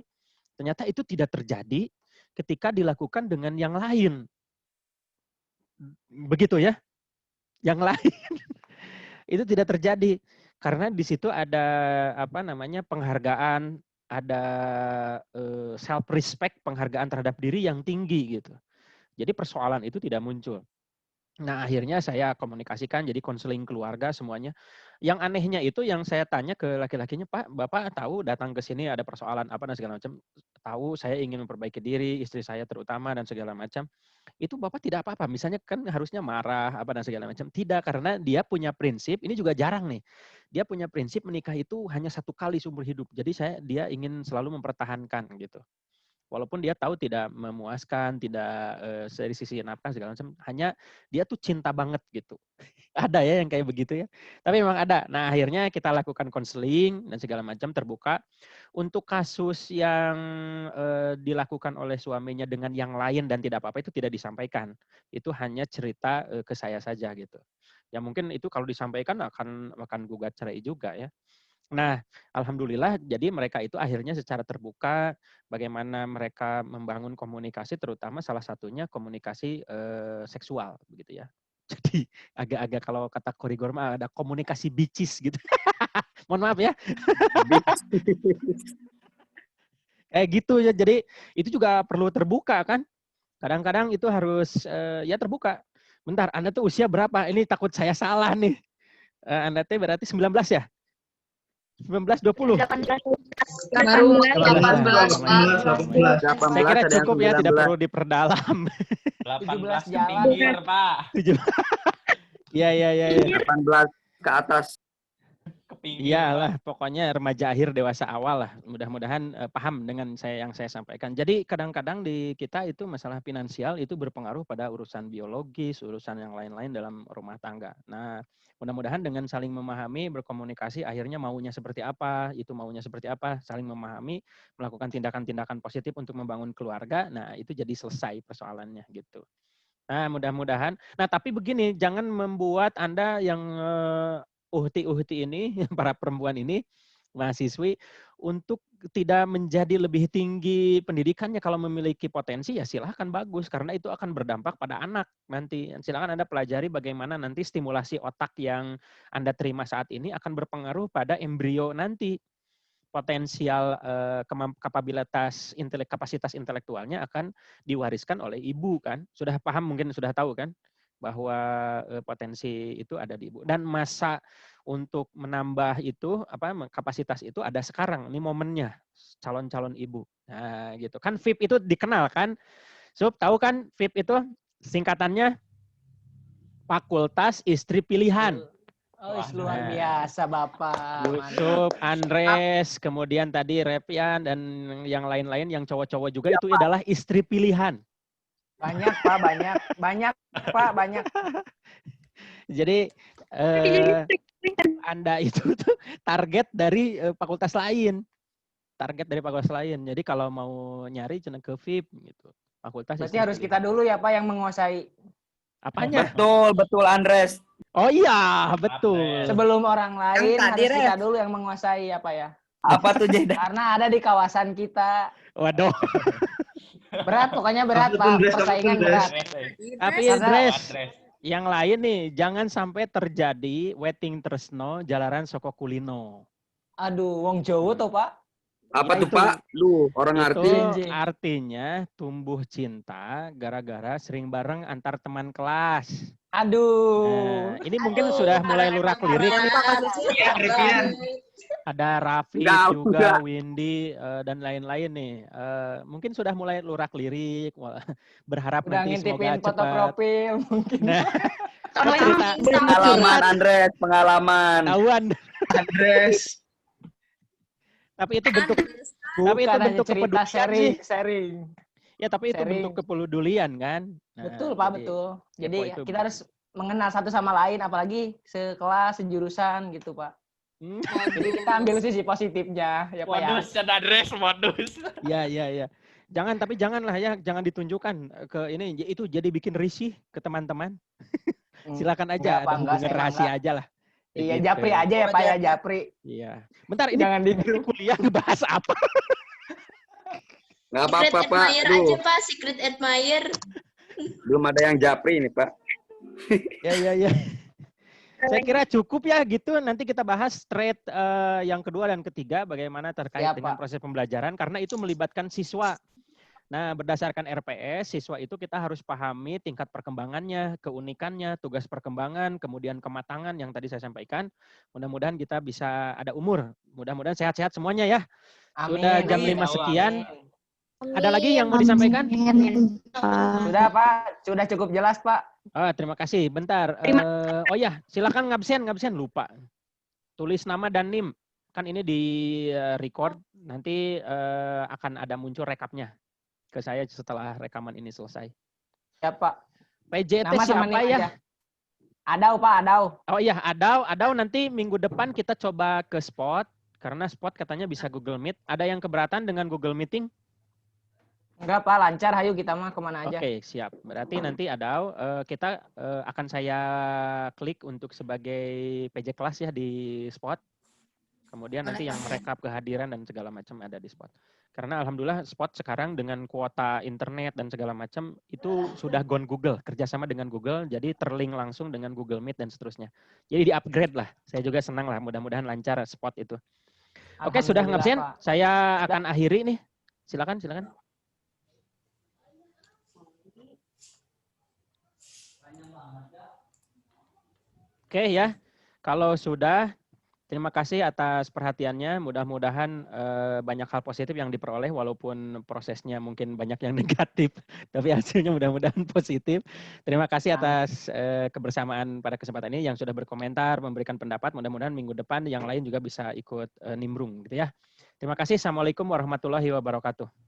S1: ternyata itu tidak terjadi ketika dilakukan dengan yang lain. Begitu ya. yang lain. Itu tidak terjadi karena di situ ada apa namanya penghargaan, ada self respect, penghargaan terhadap diri yang tinggi gitu. Jadi persoalan itu tidak muncul. Nah, akhirnya saya komunikasikan jadi konseling keluarga semuanya. Yang anehnya itu yang saya tanya ke laki-lakinya, "Pak, Bapak tahu datang ke sini ada persoalan apa dan segala macam. Tahu saya ingin memperbaiki diri, istri saya terutama dan segala macam. Itu Bapak tidak apa-apa. Misalnya kan harusnya marah apa dan segala macam. Tidak, karena dia punya prinsip, ini juga jarang nih. Dia punya prinsip menikah itu hanya 1 kali seumur hidup. Jadi dia ingin selalu mempertahankan gitu. Walaupun dia tahu tidak memuaskan, tidak dari sisi nafkah segala macam, hanya dia tuh cinta banget gitu. Ada ya yang kayak begitu ya. Tapi memang ada. Nah, akhirnya kita lakukan konseling dan segala macam terbuka. Untuk kasus yang dilakukan oleh suaminya dengan yang lain dan tidak apa-apa itu tidak disampaikan. Itu hanya cerita ke saya saja gitu. Ya mungkin itu kalau disampaikan akan gugat cerai juga ya. Nah, alhamdulillah jadi mereka itu akhirnya secara terbuka bagaimana mereka membangun komunikasi, terutama salah satunya komunikasi seksual begitu ya. Jadi agak-agak kalau kata Korigor mah ada komunikasi bicis gitu. Mohon maaf ya. Kayak gitu ya. Jadi itu juga perlu terbuka kan. Kadang-kadang itu harus ya terbuka. Bentar, Anda tuh usia berapa? Ini takut saya salah nih. Anda tuh berarti 19 ya? 19, 20?
S8: 18.
S3: Baru
S1: 18,
S3: 18, Pak.
S1: Saya kira cukup ya, tidak perlu diperdalam.
S2: 18 ke
S6: jalan.
S2: pinggir, Pak.
S1: Iya.
S11: 18 ke atas.
S2: Ke pinggir.
S1: Iyalah, pokoknya remaja akhir dewasa awal lah. Mudah-mudahan paham dengan yang saya sampaikan. Jadi kadang-kadang di kita itu masalah finansial itu berpengaruh pada urusan biologis, urusan yang lain-lain dalam rumah tangga. Nah, mudah-mudahan dengan saling memahami, berkomunikasi, akhirnya maunya seperti apa, itu maunya seperti apa, saling memahami, melakukan tindakan-tindakan positif untuk membangun keluarga. Nah, itu jadi selesai persoalannya gitu. Nah, mudah-mudahan. Nah, tapi begini, jangan membuat Anda yang uhti-uhti ini, para perempuan ini, mahasiswi, untuk tidak menjadi lebih tinggi pendidikannya. Kalau memiliki potensi ya silahkan, bagus, karena itu akan berdampak pada anak nanti. Silahkan Anda pelajari bagaimana nanti stimulasi otak yang Anda terima saat ini akan berpengaruh pada embrio nanti. Potensial kapabilitas kapasitas intelektualnya akan diwariskan oleh ibu kan. Sudah paham, mungkin sudah tahu kan, bahwa potensi itu ada di ibu. Dan masa untuk menambah itu kapasitas itu ada sekarang. Ini momennya calon-calon ibu. Nah, gitu. Kan VIP itu dikenal kan? Sob, tahu kan VIP itu singkatannya Fakultas Istri Pilihan.
S6: Oh, luar biasa Bapak.
S1: Yusuf, Andres, kemudian tadi Repian dan yang lain-lain yang cowok-cowok juga itu adalah istri pilihan.
S6: Banyak Pak, banyak Pak, banyak.
S1: Jadi Anda itu tuh target dari fakultas lain. Jadi kalau mau nyari cuma ke VIP gitu. Fakultas.
S6: Berarti harus kita dulu ya Pak yang menguasai.
S1: Apanya?
S11: Betul Andres.
S1: Oh iya, betul.
S6: Sebelum orang lain
S12: Yang tadi,
S6: harus kita dulu yang menguasai apa ya?
S11: Apa tuh Jeda?
S6: Karena ada di kawasan kita.
S1: Waduh.
S6: Berat, pokoknya berat Pak. Persaingan berat.
S1: Tapi Andres, yang lain nih, jangan sampai terjadi wedding tresno jalaran soko kulino.
S6: Aduh, wong Jawa tuh Pak.
S11: Apa tuh Pak? Lu orang
S1: itu artinya tumbuh cinta gara-gara sering bareng antar teman kelas.
S6: Aduh.
S1: Nah, ini mungkin sudah mulai lurak lirik. Ada Raffi juga, Windy dan lain-lain nih. Mungkin sudah mulai lurak lirik, berharap
S6: udah
S1: nanti semoga cepat.
S6: Foto profil mungkin.
S1: Nah,
S11: pengalaman Andres, pengalaman.
S1: Tahuan.
S2: Andres.
S1: Tapi itu bentuk kepedulian
S6: sharing.
S1: Ya, tapi itu bentuk kepedulian kan. Nah,
S6: betul Pak, betul. Jadi kita harus mengenal satu sama lain, apalagi sekelas, sejurusan gitu Pak. Jadi kita ambil sisi positifnya ya Pak ya.
S2: Modus, Andres, modus.
S1: Iya. Janganlah ya, jangan ditunjukkan ke ini, itu jadi bikin risih ke teman-teman. Silakan aja, ada hubungan rahasia aja lah.
S6: Iya,
S1: gitu.
S6: Japri aja ya Pak ya, Japri.
S1: Iya. Bentar, ini
S6: jangan
S1: di kuliah ngebahas apa?
S11: Nggak apa-apa Pak.
S9: Aja Pak, secret admirer.
S11: Belum ada yang Japri ini Pak.
S1: Ya. Saya kira cukup ya gitu. Nanti kita bahas thread yang kedua dan ketiga bagaimana terkait dengan proses pembelajaran karena itu melibatkan siswa. Nah, berdasarkan RPS, siswa itu kita harus pahami tingkat perkembangannya, keunikannya, tugas perkembangan, kemudian kematangan yang tadi saya sampaikan. Mudah-mudahan kita bisa ada umur. Mudah-mudahan sehat-sehat semuanya ya.
S6: Amin.
S1: Sudah jam 5 sekian. Ada lagi yang mau disampaikan?
S6: Sudah Pak, sudah cukup jelas Pak.
S1: Oh, terima kasih. Bentar. Oh ya, silakan ngabsen lupa. Tulis nama dan NIM. Kan ini di record, nanti akan ada muncul rekapnya ke saya setelah rekaman ini selesai.
S6: Ya Pak.
S1: PJT
S6: nama
S1: siapa ya?
S6: Adau Pak, Adau.
S1: Oh iya, Adau nanti minggu depan kita coba ke Spot, karena Spot katanya bisa Google Meet. Ada yang keberatan dengan Google Meeting?
S6: Enggak Pak, lancar. Hayu kita mah kemana aja.
S1: Oke, siap. Berarti nanti Adau, kita akan saya klik untuk sebagai PJ kelas ya di Spot. Kemudian nanti yang merekap kehadiran dan segala macam ada di Spot. Karena alhamdulillah Spot sekarang dengan kuota internet dan segala macam itu sudah gone Google, kerjasama dengan Google, jadi terlink langsung dengan Google Meet dan seterusnya. Jadi di-upgrade lah. Saya juga senang lah, mudah-mudahan lancar Spot itu. Oke, sudah ngabsen. Saya akan akhiri nih. Silakan. Oke ya, kalau sudah, terima kasih atas perhatiannya. Mudah-mudahan banyak hal positif yang diperoleh walaupun prosesnya mungkin banyak yang negatif, tapi hasilnya mudah-mudahan positif. Terima kasih atas kebersamaan pada kesempatan ini yang sudah berkomentar, memberikan pendapat. Mudah-mudahan minggu depan yang lain juga bisa ikut nimbrung gitu ya. Terima kasih. Assalamualaikum warahmatullahi wabarakatuh.